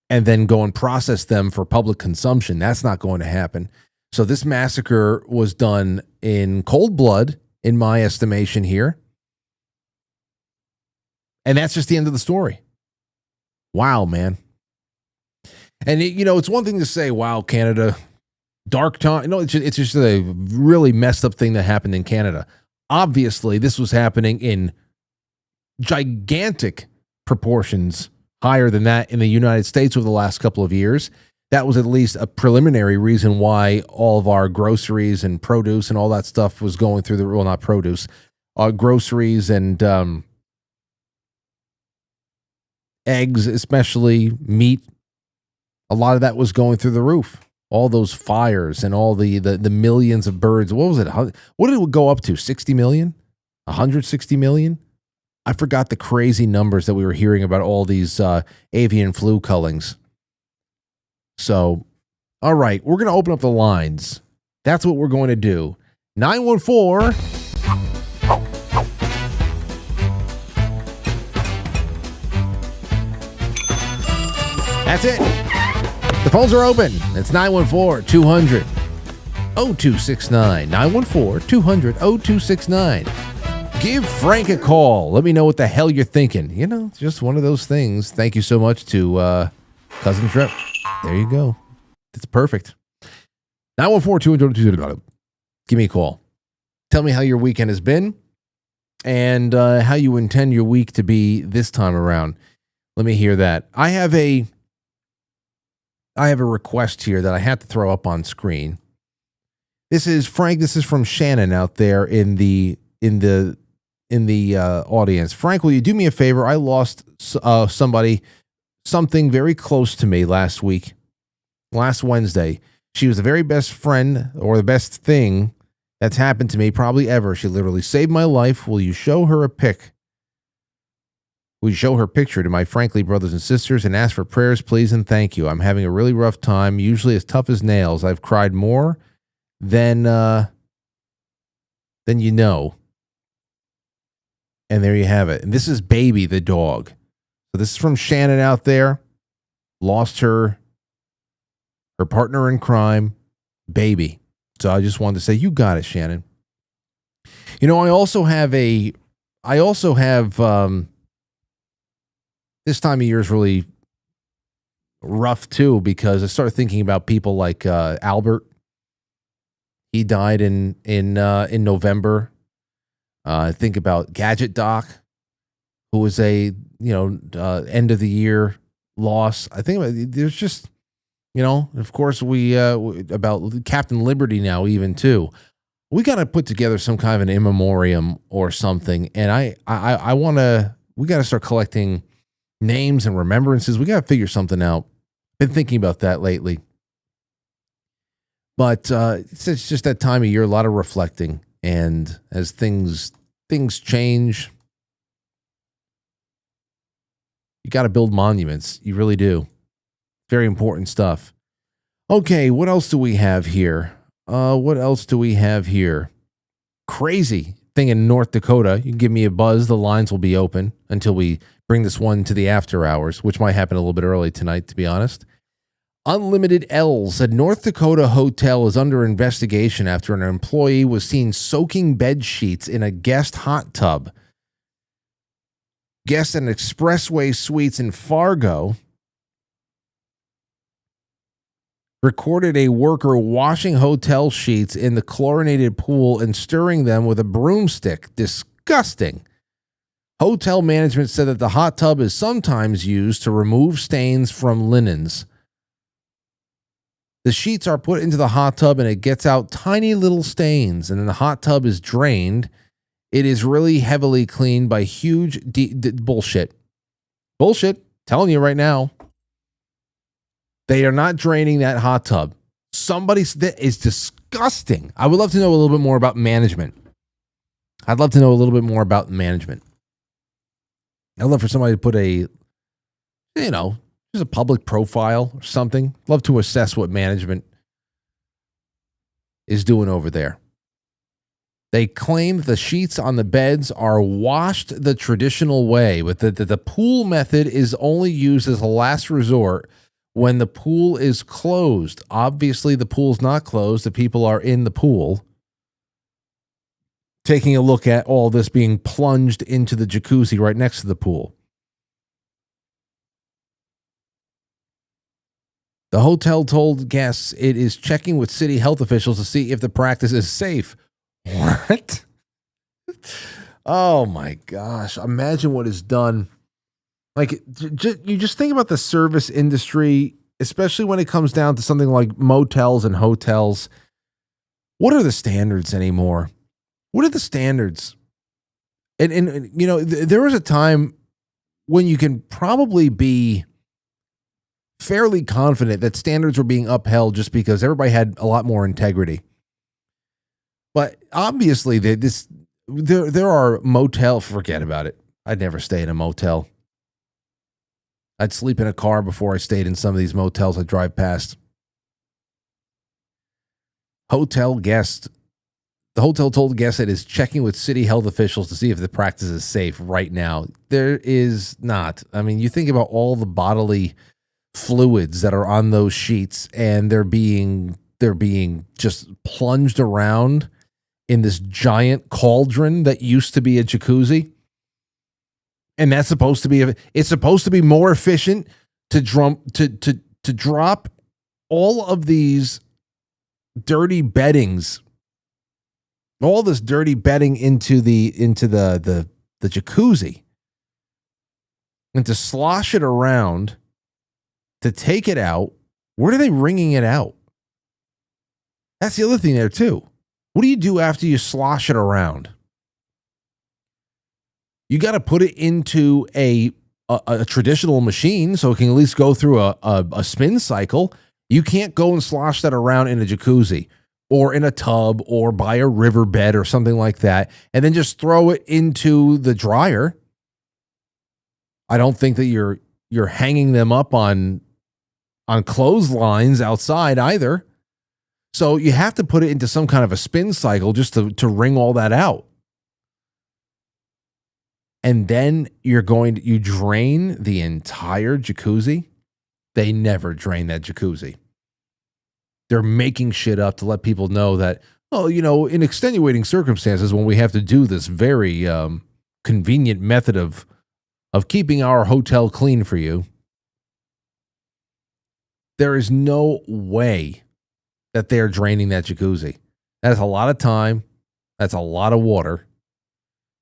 and then go and process them for public consumption. That's not going to happen. So this massacre was done in cold blood, in my estimation here. And that's just the end of the story. Wow, man. And it's one thing to say, wow, Canada, dark time. No, it's just a really messed up thing that happened in Canada. Obviously, this was happening in gigantic proportions, higher than that in the United States over the last couple of years. That was at least a preliminary reason why all of our groceries and produce and all that stuff was going through not produce, groceries and eggs, especially meat. A lot of that was going through the roof. All those fires and all the millions of birds. What was it? What did it go up to? 60 million? 160 million? I forgot the crazy numbers that we were hearing about all these avian flu cullings. So, all right, we're going to open up the lines. That's what we're going to do. 914. That's it. The phones are open. It's 914-200-0269. 914-200-0269. Give Frank a call. Let me know what the hell you're thinking. You know, just one of those things. Thank you so much to Cousin Trip. There you go. It's perfect. 914-200-0269. Give me a call. Tell me how your weekend has been and how you intend your week to be this time around. Let me hear that. I have a request here that I have to throw up on screen. This is Frank. This is from Shannon out there in the audience. Frank, will you do me a favor? I lost something very close to me last Wednesday. She was the very best friend or the best thing that's happened to me probably ever. She literally saved my life. Will you show her a pic? Will you show her picture to my Frankly brothers and sisters and ask for prayers, please, and thank you. I'm having a really rough time, usually as tough as nails. I've cried more than you know. And there you have it. And this is Baby the dog. So this is from Shannon out there. Lost her partner in crime, Baby. So I just wanted to say, you got it, Shannon. You know, I also have this time of year is really rough too, because I started thinking about people like Albert. He died in November. I think about Gadget Doc, who was a end of the year loss. I think there's just, of course we about Captain Liberty now even too. We got to put together some kind of an in memoriam or something, and I want to. We got to start collecting names and remembrances. We got to figure something out. Been thinking about that lately, but it's just that time of year. A lot of reflecting, and as things change, you got to build monuments. You really do. Very important stuff. Okay, what else do we have here? Crazy thing in North Dakota. You can give me a buzz. The lines will be open until we bring this one to the after hours, which might happen a little bit early tonight, to be honest. Unlimited L's. A North Dakota hotel is under investigation after an employee was seen soaking bed sheets in a guest hot tub. Guests at an Expressway Suites in Fargo recorded a worker washing hotel sheets in the chlorinated pool and stirring them with a broomstick. Disgusting. Hotel management said that the hot tub is sometimes used to remove stains from linens. The sheets are put into the hot tub and it gets out tiny little stains, and then the hot tub is drained. It is really heavily cleaned by huge bullshit. Bullshit. Telling you right now. They are not draining that hot tub. That is disgusting. I would love to know a little bit more about management. I'd love for somebody to put just a public profile or something. Love to assess what management is doing over there. They claim the sheets on the beds are washed the traditional way, but the pool method is only used as a last resort when the pool is closed. Obviously, the pool's not closed. The people are in the pool, taking a look at all this being plunged into the jacuzzi right next to the pool. The hotel told guests it is checking with city health officials to see if the practice is safe. What? Oh my gosh. Imagine what is done. Like, you just think about the service industry, especially when it comes down to something like motels and hotels. What are the standards anymore? What are the standards? And there was a time when you can probably be fairly confident that standards were being upheld just because everybody had a lot more integrity. But obviously, there are motel. Forget about it. I'd never stay in a motel. I'd sleep in a car before I stayed in some of these motels I drive past. The hotel told guests it is checking with city health officials to see if the practice is safe right now. There is not. I mean, you think about all the bodily fluids that are on those sheets, and they're being just plunged around in this giant cauldron that used to be a jacuzzi. And that's supposed to be it's supposed to be more efficient to drop all of these dirty beddings, all this dirty bedding into the jacuzzi, and to slosh it around, to take it out. Where are they wringing it out? That's the other thing there too. What do you do after you slosh it around? You got to put it into a traditional machine so it can at least go through a spin cycle. You can't go and slosh that around in a jacuzzi or in a tub or by a riverbed or something like that and then just throw it into the dryer. I don't think that you're hanging them up on clotheslines outside either. So you have to put it into some kind of a spin cycle just to wring all that out. And then you drain the entire jacuzzi. They never drain that jacuzzi. They're making shit up to let people know that, in extenuating circumstances when we have to do this very convenient method of keeping our hotel clean for you, there is no way that they're draining that jacuzzi. That's a lot of time. That's a lot of water.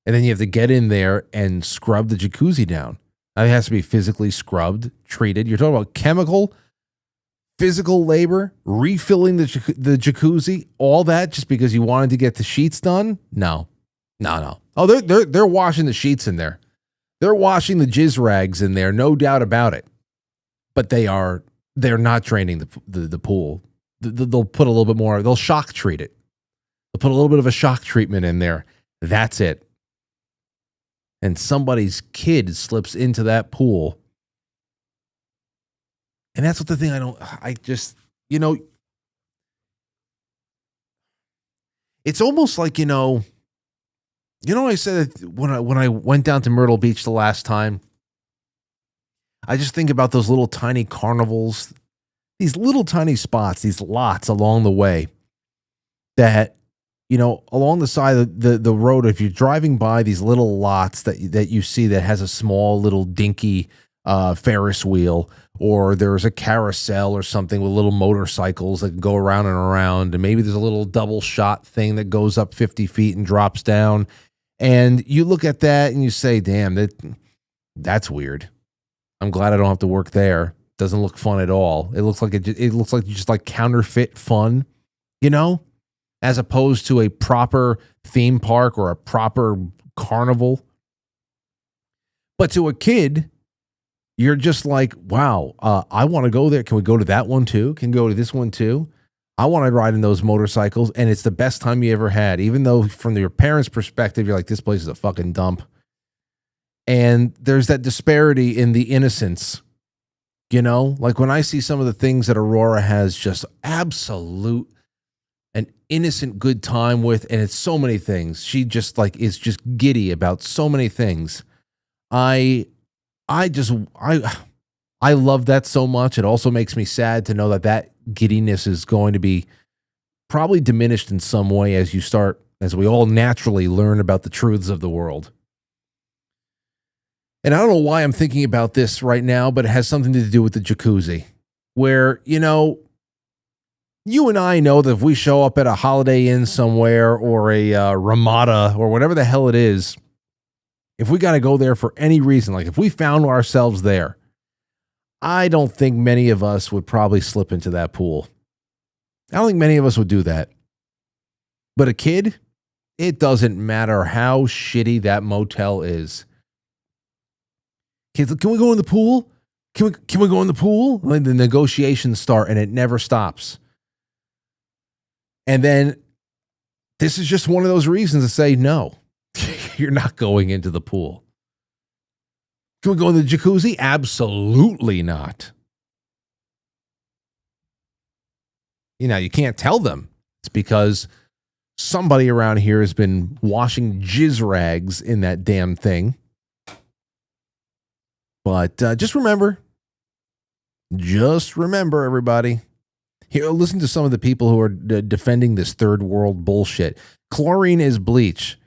And then you have to get in there and scrub the jacuzzi down. Now, it has to be physically scrubbed, treated. You're talking about physical labor, refilling the jacuzzi, all that just because you wanted to get the sheets done? No. Oh, they're washing the sheets in there. They're washing the jizz rags in there, no doubt about it. But they're not draining the pool. They'll put a little bit more. They'll shock treat it. They'll put a little bit of a shock treatment in there. That's it. And somebody's kid slips into that pool. And that's what the thing it's almost like, I said that when I went down to Myrtle Beach the last time, I just think about those little tiny carnivals, these little tiny spots, these lots along the way that, along the side of the road, if you're driving by these little lots that you see that has a small little dinky Ferris wheel, or there's a carousel or something with little motorcycles that can go around and around, and maybe there's a little double shot thing that goes up 50 feet and drops down, and you look at that and you say, damn, that's weird. I'm glad I don't have to work there. Doesn't look fun at all. It looks like just like counterfeit fun, as opposed to a proper theme park or a proper carnival. But to a kid, you're just like, wow, I want to go there. Can we go to that one too? Can go to this one too? I want to ride in those motorcycles, and it's the best time you ever had. Even though from your parents' perspective, you're like, this place is a fucking dump. And there's that disparity in the innocence, like when I see some of the things that Aurora has just absolute an innocent good time with, and it's so many things. She just is just giddy about so many things. I love that so much. It also makes me sad to know that giddiness is going to be probably diminished in some way as we all naturally learn about the truths of the world. And I don't know why I'm thinking about this right now, but it has something to do with the jacuzzi, where, you and I know that if we show up at a Holiday Inn somewhere or a Ramada or whatever the hell it is, if we got to go there for any reason, like if we found ourselves there, I don't think many of us would probably slip into that pool. I don't think many of us would do that. But a kid, it doesn't matter how shitty that motel is. Kids, can we go in the pool? Can we go in the pool? And the negotiations start, and it never stops. And then this is just one of those reasons to say, no, you're not going into the pool. Can we go in the jacuzzi? Absolutely not. You know, you can't tell them. It's because somebody around here has been washing jizz rags in that damn thing. But just remember, everybody. Here, listen to some of the people who are defending this third world bullshit. Chlorine is bleach.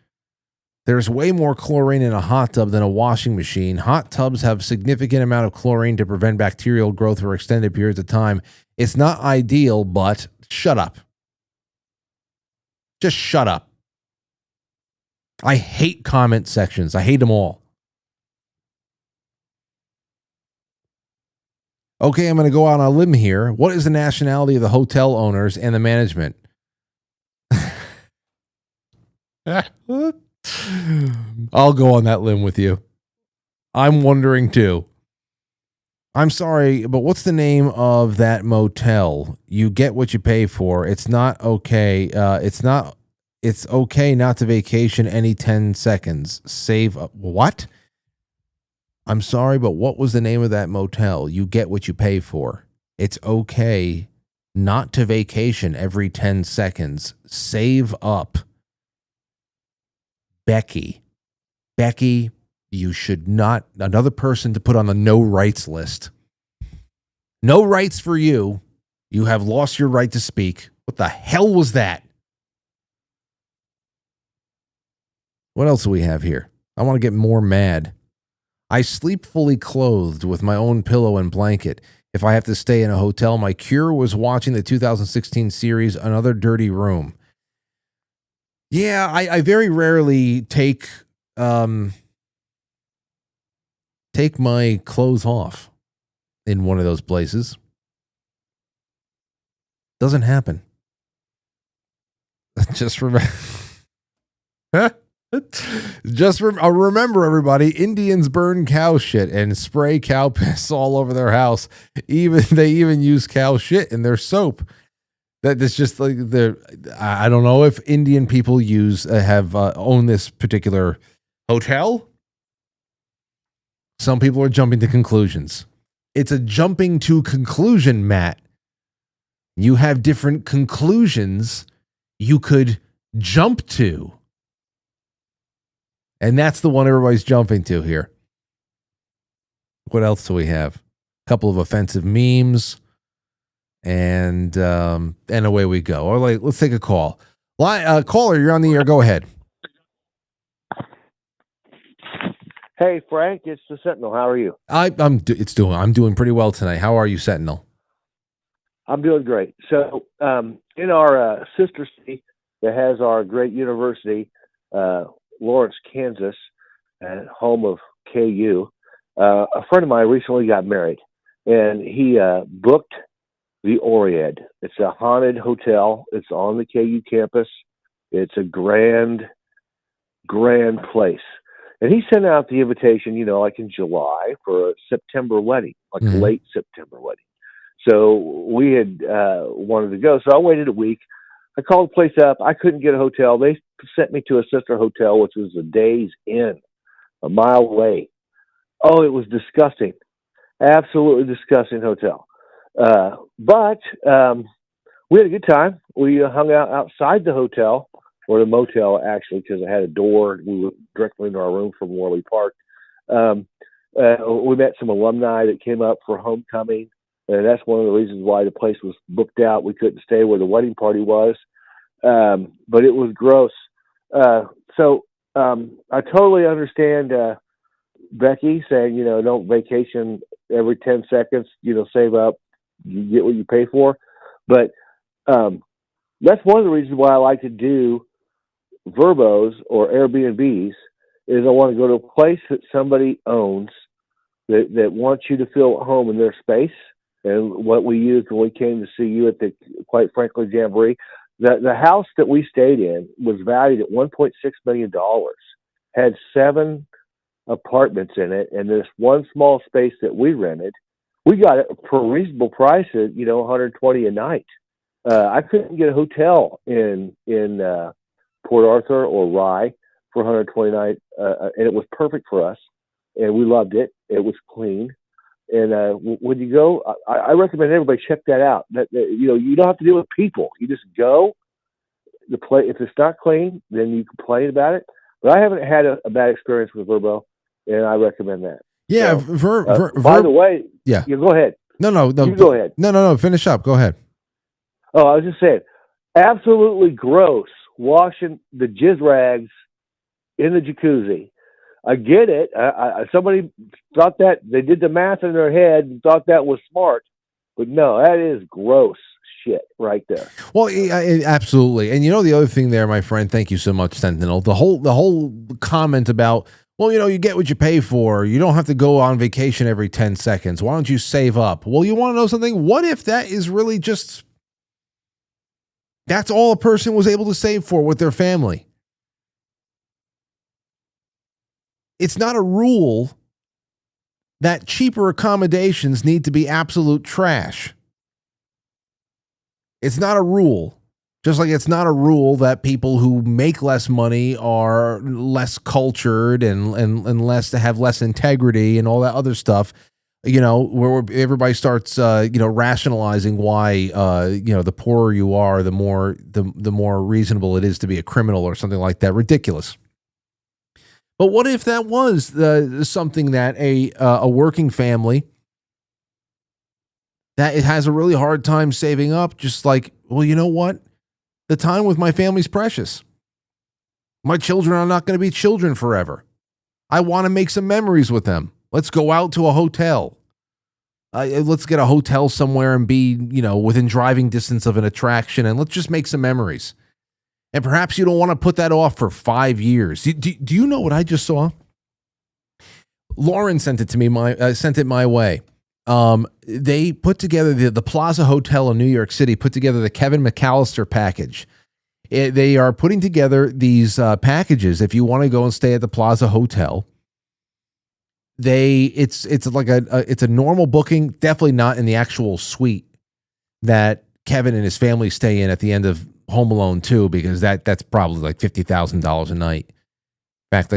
There's way more chlorine in a hot tub than a washing machine. Hot tubs have significant amount of chlorine to prevent bacterial growth for extended periods of time. It's not ideal, but shut up. Just shut up. I hate comment sections. I hate them all. Okay, I'm going to go out on a limb here. What is the nationality of the hotel owners and the management? I'll go on that limb with you. I'm wondering too. I'm sorry, but what's the name of that motel? You get what you pay for. It's not okay. It's okay not to vacation any 10 seconds. Save up. What? I'm sorry, but what was the name of that motel? You get what you pay for. It's okay not to vacation every 10 seconds. Save up. Becky, you should not, another person to put on the no rights list. No rights for you. You have lost your right to speak. What the hell was that? What else do we have here? I want to get more mad. I sleep fully clothed with my own pillow and blanket. If I have to stay in a hotel, my cure was watching the 2016 series Another Dirty Room. Yeah, I very rarely take my clothes off in one of those places. Doesn't happen. Just remember. Remember, everybody, Indians burn cow shit and spray cow piss all over their house. They even use cow shit in their soap. That's just like I don't know if Indian people own this particular hotel. Some people are jumping to conclusions. It's a jumping to conclusion, Matt. You have different conclusions you could jump to. And that's the one everybody's jumping to here. What else do we have? A couple of offensive memes, and away we go. Or let's take a call. Caller, you're on the air. Go ahead. Hey, Frank, it's the Sentinel. How are you? I'm doing pretty well tonight. How are you, Sentinel? I'm doing great. So, in our sister city that has our great university, Lawrence, Kansas, and home of KU, a friend of mine recently got married, and he booked the Oriad. It's a haunted hotel. It's on the KU campus. It's a grand place. And he sent out the invitation, like in July for a September wedding, like a late September wedding. So we had wanted to go. So I waited a week. I called the place up. I couldn't get a hotel. They sent me to a sister hotel, which was a Days Inn, a mile away. Oh, it was disgusting. Absolutely disgusting hotel. But we had a good time. We hung out outside the hotel, or the motel, actually, because it had a door. We were directly into our room from Worley Park. We met some alumni that came up for homecoming, and that's one of the reasons why the place was booked out. We couldn't stay where the wedding party was, but it was gross. So I totally understand Becky saying, don't vacation every 10 seconds, save up, you get what you pay for. But that's one of the reasons why I like to do Verbos or Airbnbs is I want to go to a place that somebody owns that wants you to feel at home in their space. And what we used when we came to see you at the Quite Frankly Jamboree, the house that we stayed in was valued at $1.6 million, had 7 apartments in it, and this one small space that we rented, we got it for a reasonable price at $120 a night. I couldn't get a hotel in Port Arthur or Rye for $120 a night, and it was perfect for us. and we loved it. It was clean. And when you go, I recommend everybody check that out. You don't have to deal with people. You just go. If it's not clean, then you complain about it. But I haven't had a bad experience with Verbo, and I recommend that. Yeah. So, by the way, yeah. Go ahead. No. You go ahead. No. Finish up. Go ahead. Oh, I was just saying, absolutely gross washing the jizz rags in the jacuzzi. I get it. Somebody thought that they did the math in their head and thought that was smart, but no, that is gross shit right there. Well, absolutely. And the other thing there, my friend, thank you so much, Sentinel. The whole comment about, well, you get what you pay for. You don't have to go on vacation every 10 seconds. Why don't you save up? Well, you want to know something? What if that is really just, that's all a person was able to save for with their family? It's not a rule that cheaper accommodations need to be absolute trash. It's not a rule. Just like it's not a rule that people who make less money are less cultured and less to have less integrity and all that other stuff. Where everybody starts rationalizing why the poorer you are, the more reasonable it is to be a criminal or something like that. Ridiculous. But what if that was something that a working family that it has a really hard time saving up, just like, well, you know what? The time with my family's precious. My children are not going to be children forever. I want to make some memories with them. Let's go out to a hotel. Let's get a hotel somewhere and be, within driving distance of an attraction, and let's just make some memories. And perhaps you don't want to put that off for 5 years. Do you know what I just saw? Lauren sent it to me. Sent it my way. They put together the Plaza Hotel in New York City. Put together the Kevin McAllister package. They are putting together these packages. If you want to go and stay at the Plaza Hotel, it's like it's a normal booking. Definitely not in the actual suite that Kevin and his family stay in at the end of Home Alone 2, because that's probably like $50,000 a night. In fact,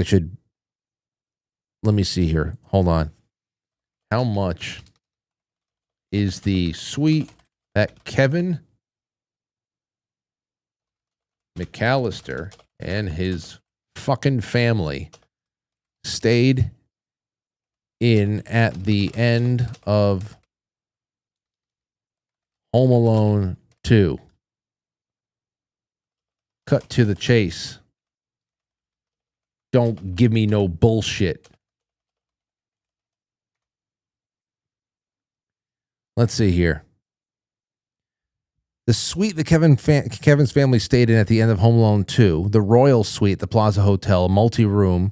let me see here. Hold on. How much is the suite that Kevin McAllister and his fucking family stayed in at the end of Home Alone 2? Cut to the chase. Don't give me no bullshit. Let's see here. The suite that Kevin's family stayed in at the end of Home Alone 2, the Royal Suite, the Plaza Hotel, multi-room,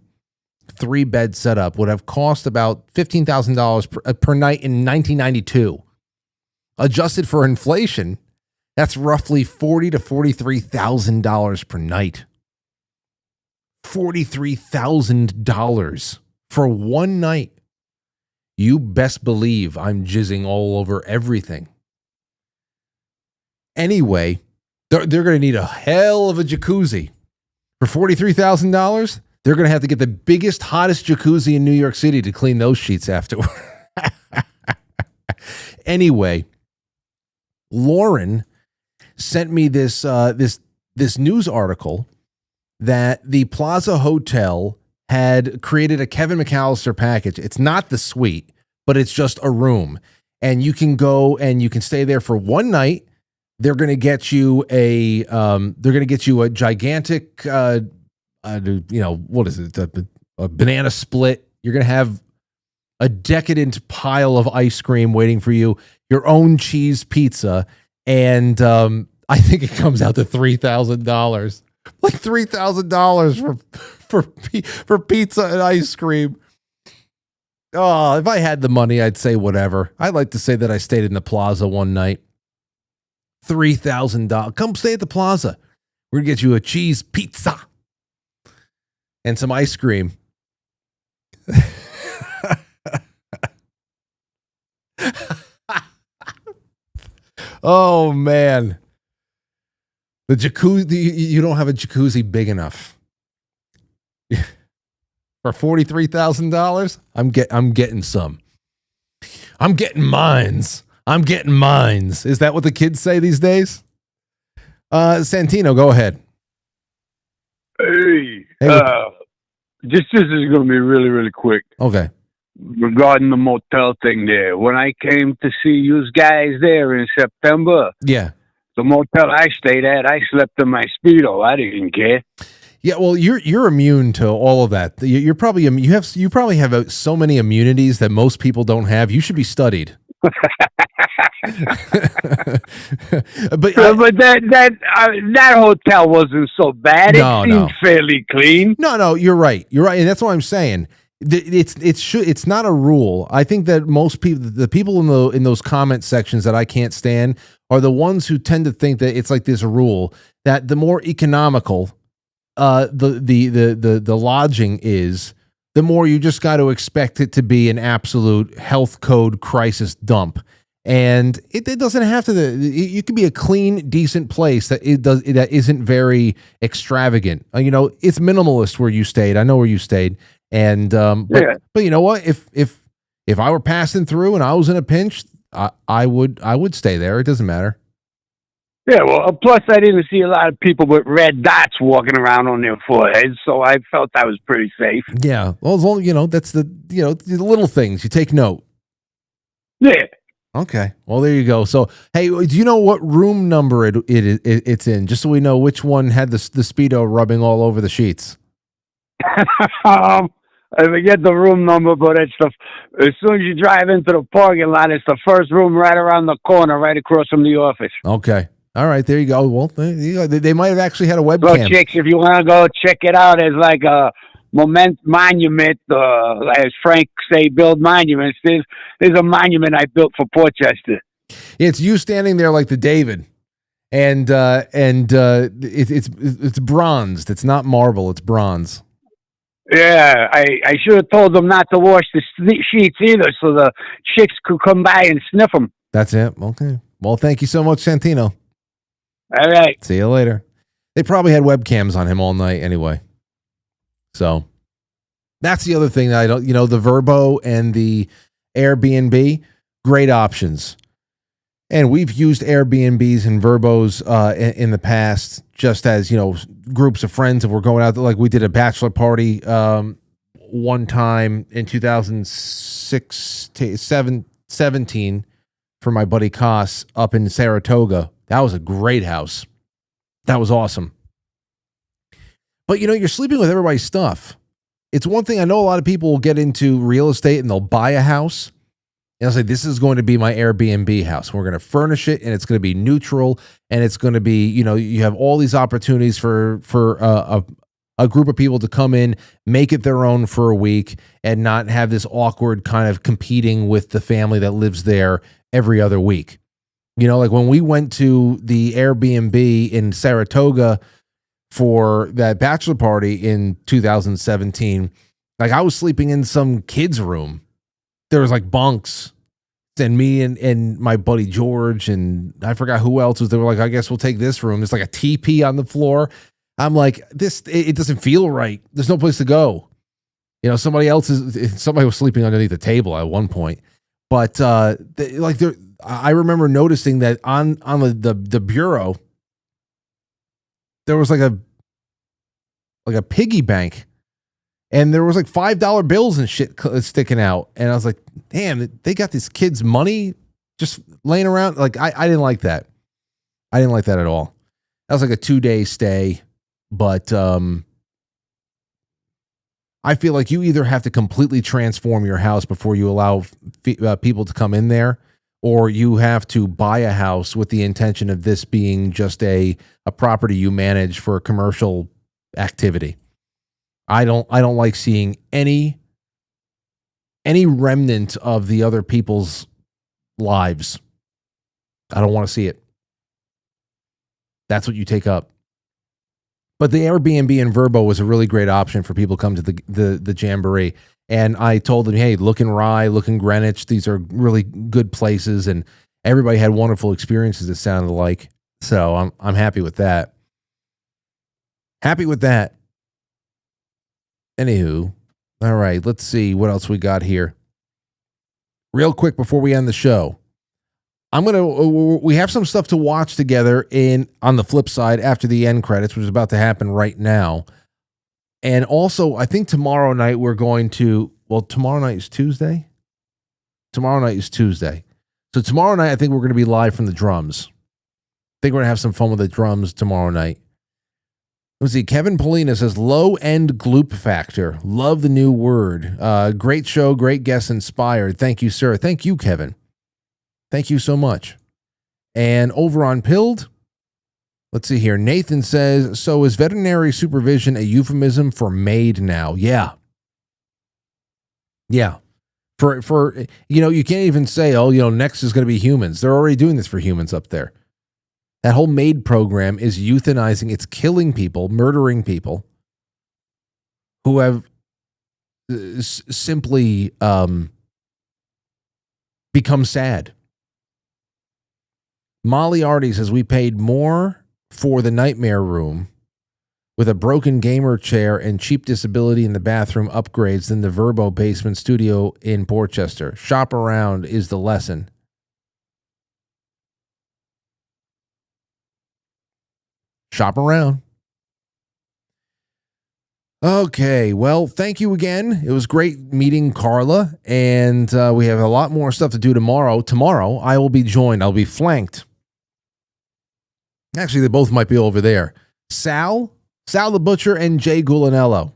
3-bed setup, would have cost about $15,000 per night in 1992. Adjusted for inflation, that's roughly $40,000 to $43,000 per night. $43,000 for one night. You best believe I'm jizzing all over everything. Anyway, they're going to need a hell of a jacuzzi. For $43,000, they're going to have to get the biggest, hottest jacuzzi in New York City to clean those sheets afterward. Anyway, Lauren sent me this news article that the Plaza Hotel had created a Kevin McAllister package. It's not the suite, but it's just a room, and you can go and you can stay there for one night. They're going to get you a gigantic, what is it? A banana split. You're going to have a decadent pile of ice cream waiting for you, your own cheese pizza, and I think it comes out to $3,000, like $3,000 for pizza and ice cream. Oh, if I had the money, I'd say whatever. I'd like to say that I stayed in the Plaza one night. $3,000. Come stay at the Plaza. We're gonna get you a cheese pizza and some ice cream. Oh man, the jacuzzi. You don't have a jacuzzi big enough. For $43,000, I'm getting some. I'm getting mines. I'm getting mines. Is that what the kids say these days? Santino, go ahead. Hey, this is going to be really, really quick. Okay. Regarding the motel thing there, when I came to see you guys there in September, yeah, the motel I stayed at, I slept in my Speedo. I didn't care. Yeah, well, you're immune to all of that. You're probably you probably have so many immunities that most people don't have. You should be studied. but that hotel wasn't so bad. It seemed fairly clean. No, you're right. You're right, and that's what I'm saying. It's not a rule. I think that most people, the people in those comment sections that I can't stand, are the ones who tend to think that it's like this rule that the more economical the lodging is, the more you just got to expect it to be an absolute health code crisis dump. And it doesn't have to. You can be a clean, decent place that isn't very extravagant. It's minimalist where you stayed. I know where you stayed, and but you know what? If I were passing through and I was in a pinch, I would stay there. It doesn't matter. Yeah, well, plus I didn't see a lot of people with red dots walking around on their foreheads, so I felt I was pretty safe. Yeah, well, as long, that's the little things you take note. Yeah. Okay. Well, there you go. So, hey, do you know what room number it's in? Just so we know which one had the Speedo rubbing all over the sheets. I forget the room number, but it's as soon as you drive into the parking lot, it's the first room right around the corner, right across from the office. Okay. All right. There you go. Well, they might have actually had a webcam. Well, chicks, if you want to go check it out as like a monument, as Frank say, build monuments. There's a monument I built for Portchester. It's you standing there like the David, and it's bronzed. It's not marble. It's bronze. Yeah, I should have told them not to wash the sheets either, so the chicks could come by and sniff them. That's it. Okay. Well, thank you so much, Santino. All right. See you later. They probably had webcams on him all night anyway. So that's the other thing that I don't, the Verbo and the Airbnb, great options. And we've used Airbnbs and Verbos in the past, just as, groups of friends, if we're going out, like we did a bachelor party one time in 2017 for my buddy Koss up in Saratoga. That was a great house. That was awesome. But, you're sleeping with everybody's stuff. It's one thing. I know a lot of people will get into real estate and they'll buy a house. And I'll say, this is going to be my Airbnb house. We're going to furnish it, and it's going to be neutral, and it's going to be, you have all these opportunities for a group of people to come in, make it their own for a week, and not have this awkward kind of competing with the family that lives there every other week. Like when we went to the Airbnb in Saratoga for that bachelor party in 2017, like I was sleeping in some kid's room. There was like bunks, and me and my buddy George, and I forgot who else was. They were like, I guess we'll take this room. There's like a teepee on the floor. I'm like, it doesn't feel right. There's no place to go. Somebody was sleeping underneath the table at one point. But I remember noticing that on the bureau, there was like a piggy bank, and there was like $5 bills and shit sticking out. And I was like, damn, they got this kid's money just laying around. Like I didn't like that. I didn't like that at all. That was like a 2-day stay. But I feel like you either have to completely transform your house before you allow people to come in there, or you have to buy a house with the intention of this being just a property you manage for a commercial activity. I don't like seeing any remnant of the other people's lives. I don't want to see it. That's what you take up. But the Airbnb and Verbo was a really great option for people to come to the Jamboree. And I told them, hey, look in Rye, look in Greenwich. These are really good places. And everybody had wonderful experiences, it sounded like. So I'm happy with that. Happy with that. Anywho, All right, let's see what else we got here. Real quick before we end the show, we have some stuff to watch together on the flip side after the end credits, which is about to happen right now. And also, I think tomorrow night tomorrow night is Tuesday. Tomorrow night is Tuesday. So tomorrow night, I think we're going to be live from the drums. I think we're going to have some fun with the drums tomorrow night. Let's see. Kevin Polina says, low-end gloop factor. Love the new word. Great show, great guest, inspired. Thank you, sir. Thank you, Kevin. Thank you so much. And over on Pilled, let's see here. Nathan says, so is veterinary supervision a euphemism for maid now? Yeah. Yeah. For you can't even say, next is going to be humans. They're already doing this for humans up there. That whole maid program is euthanizing. It's killing people, murdering people who have simply become sad. Molly Artie says, we paid more for the nightmare room with a broken gamer chair and cheap disability in the bathroom upgrades than the Verbo basement studio in Portchester. Shop around is the lesson. Shop around. Okay, well, thank you again. It was great meeting Carla, and we have a lot more stuff to do tomorrow. Tomorrow, I will be joined. I'll be flanked. Actually, they both might be over there. Sal the Butcher, and Jay Gulanello.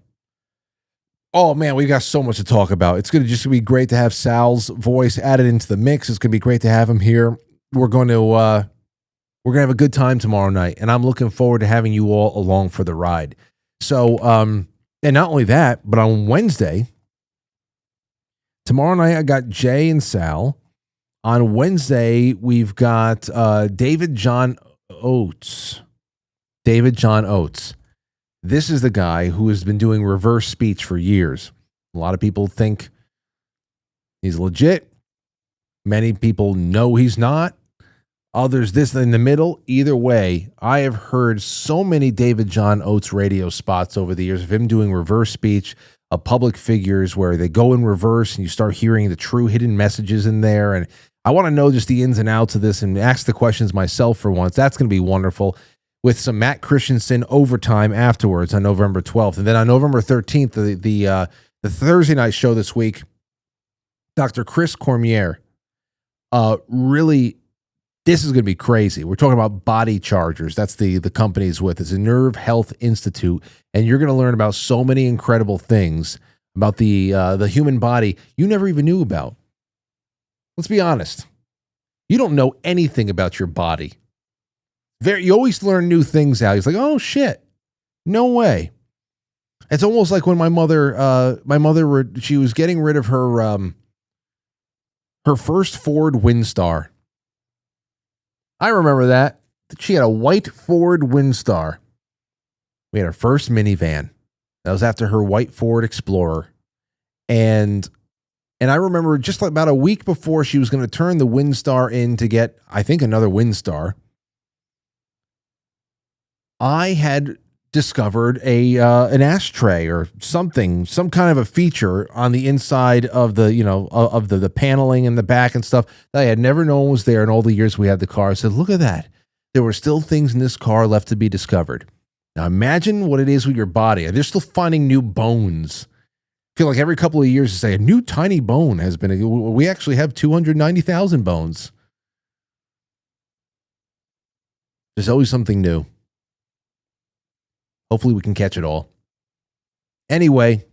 Oh, man, we got so much to talk about. It's going to just be great to have Sal's voice added into the mix. It's going to be great to have him here. We're going to have a good time tomorrow night, and I'm looking forward to having you all along for the ride. So, and not only that, but on Wednesday, tomorrow night, I got Jay and Sal. On Wednesday, we've got David John Oates. David John Oates. This is the guy who has been doing reverse speech for years. A lot of people think he's legit. Many people know he's not. Others, this in the middle. Either way, I have heard so many David John Oates radio spots over the years of him doing reverse speech of public figures where they go in reverse and you start hearing the true hidden messages in there. And I want to know just the ins and outs of this and ask the questions myself for once. That's going to be wonderful, with some Matt Christensen overtime afterwards on November 12th. And then on November 13th, the Thursday night show this week, Dr. Chris Cormier, really, this is going to be crazy. We're talking about body chargers. That's the company he's with. It's a Nerve Health Institute. And you're going to learn about so many incredible things about the human body you never even knew about. Let's be honest. You don't know anything about your body. You always learn new things out. He's like, oh, shit. No way. It's almost like when my mother, she was getting rid of her first Ford Windstar. I remember that. She had a white Ford Windstar. We had our first minivan. That was after her white Ford Explorer. And I remember just like about a week before she was going to turn the Windstar in to get, I think, another Windstar, I had discovered an ashtray or something, some kind of a feature on the inside of the paneling in the back and stuff that I had never known was there in all the years we had the car. I said, look at that. There were still things in this car left to be discovered. Now imagine what it is with your body. They're still finding new bones. I feel like every couple of years to say a new tiny bone has been, we actually have 290,000 bones. There's always something new. Hopefully we can catch it all. Anyway,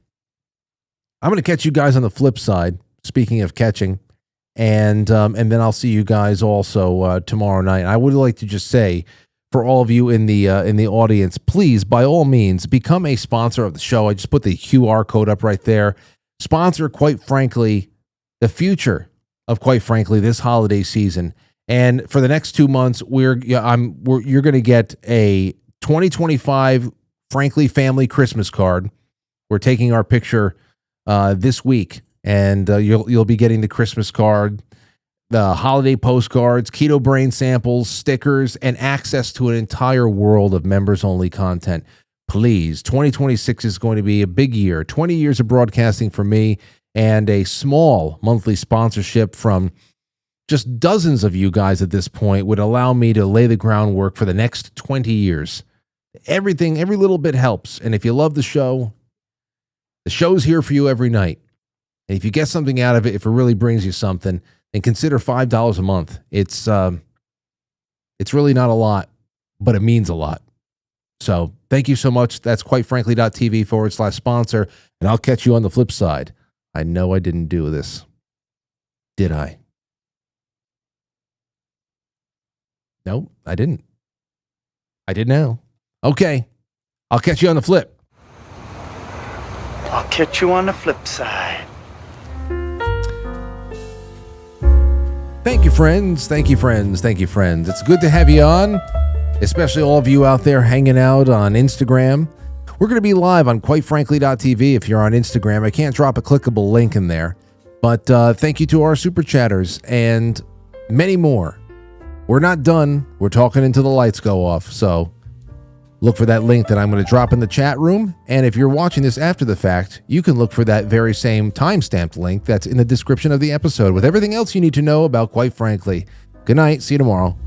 I'm going to catch you guys on the flip side, speaking of catching, and then I'll see you guys also tomorrow night. I would like to just say, for all of you in the audience, please, by all means, become a sponsor of the show. I just put the QR code up right there. Sponsor, Quite Frankly, the future of Quite Frankly this holiday season. And for the next 2 months, you're going to get a 2025 Frankly Family Christmas card. We're taking our picture this week, and you'll be getting the Christmas card, the holiday postcards, keto brain samples, stickers, and access to an entire world of members-only content. please. 2026 is going to be a big year. 20 years of broadcasting for me and a small monthly sponsorship from just dozens of you guys at this point would allow me to lay the groundwork for the next 20 years. Everything, every little bit helps. And if you love the show's here for you every night. And if you get something out of it, if it really brings you something, then consider $5 a month. It's really not a lot, but it means a lot. So thank you so much. That's quitefrankly.tv/sponsor. And I'll catch you on the flip side. I know I didn't do this. Did I? No, I didn't. I did now. Okay. I'll catch you on the flip. I'll catch you on the flip side. Thank you, friends. Thank you, friends. Thank you, friends. It's good to have you on. Especially all of you out there hanging out on Instagram. We're going to be live on quitefrankly.tv if you're on Instagram. I can't drop a clickable link in there. But thank you to our super chatters and many more. We're not done. We're talking until the lights go off. So look for that link that I'm going to drop in the chat room. And if you're watching this after the fact, you can look for that very same timestamped link that's in the description of the episode with everything else you need to know about Quite Frankly. Good night. See you tomorrow.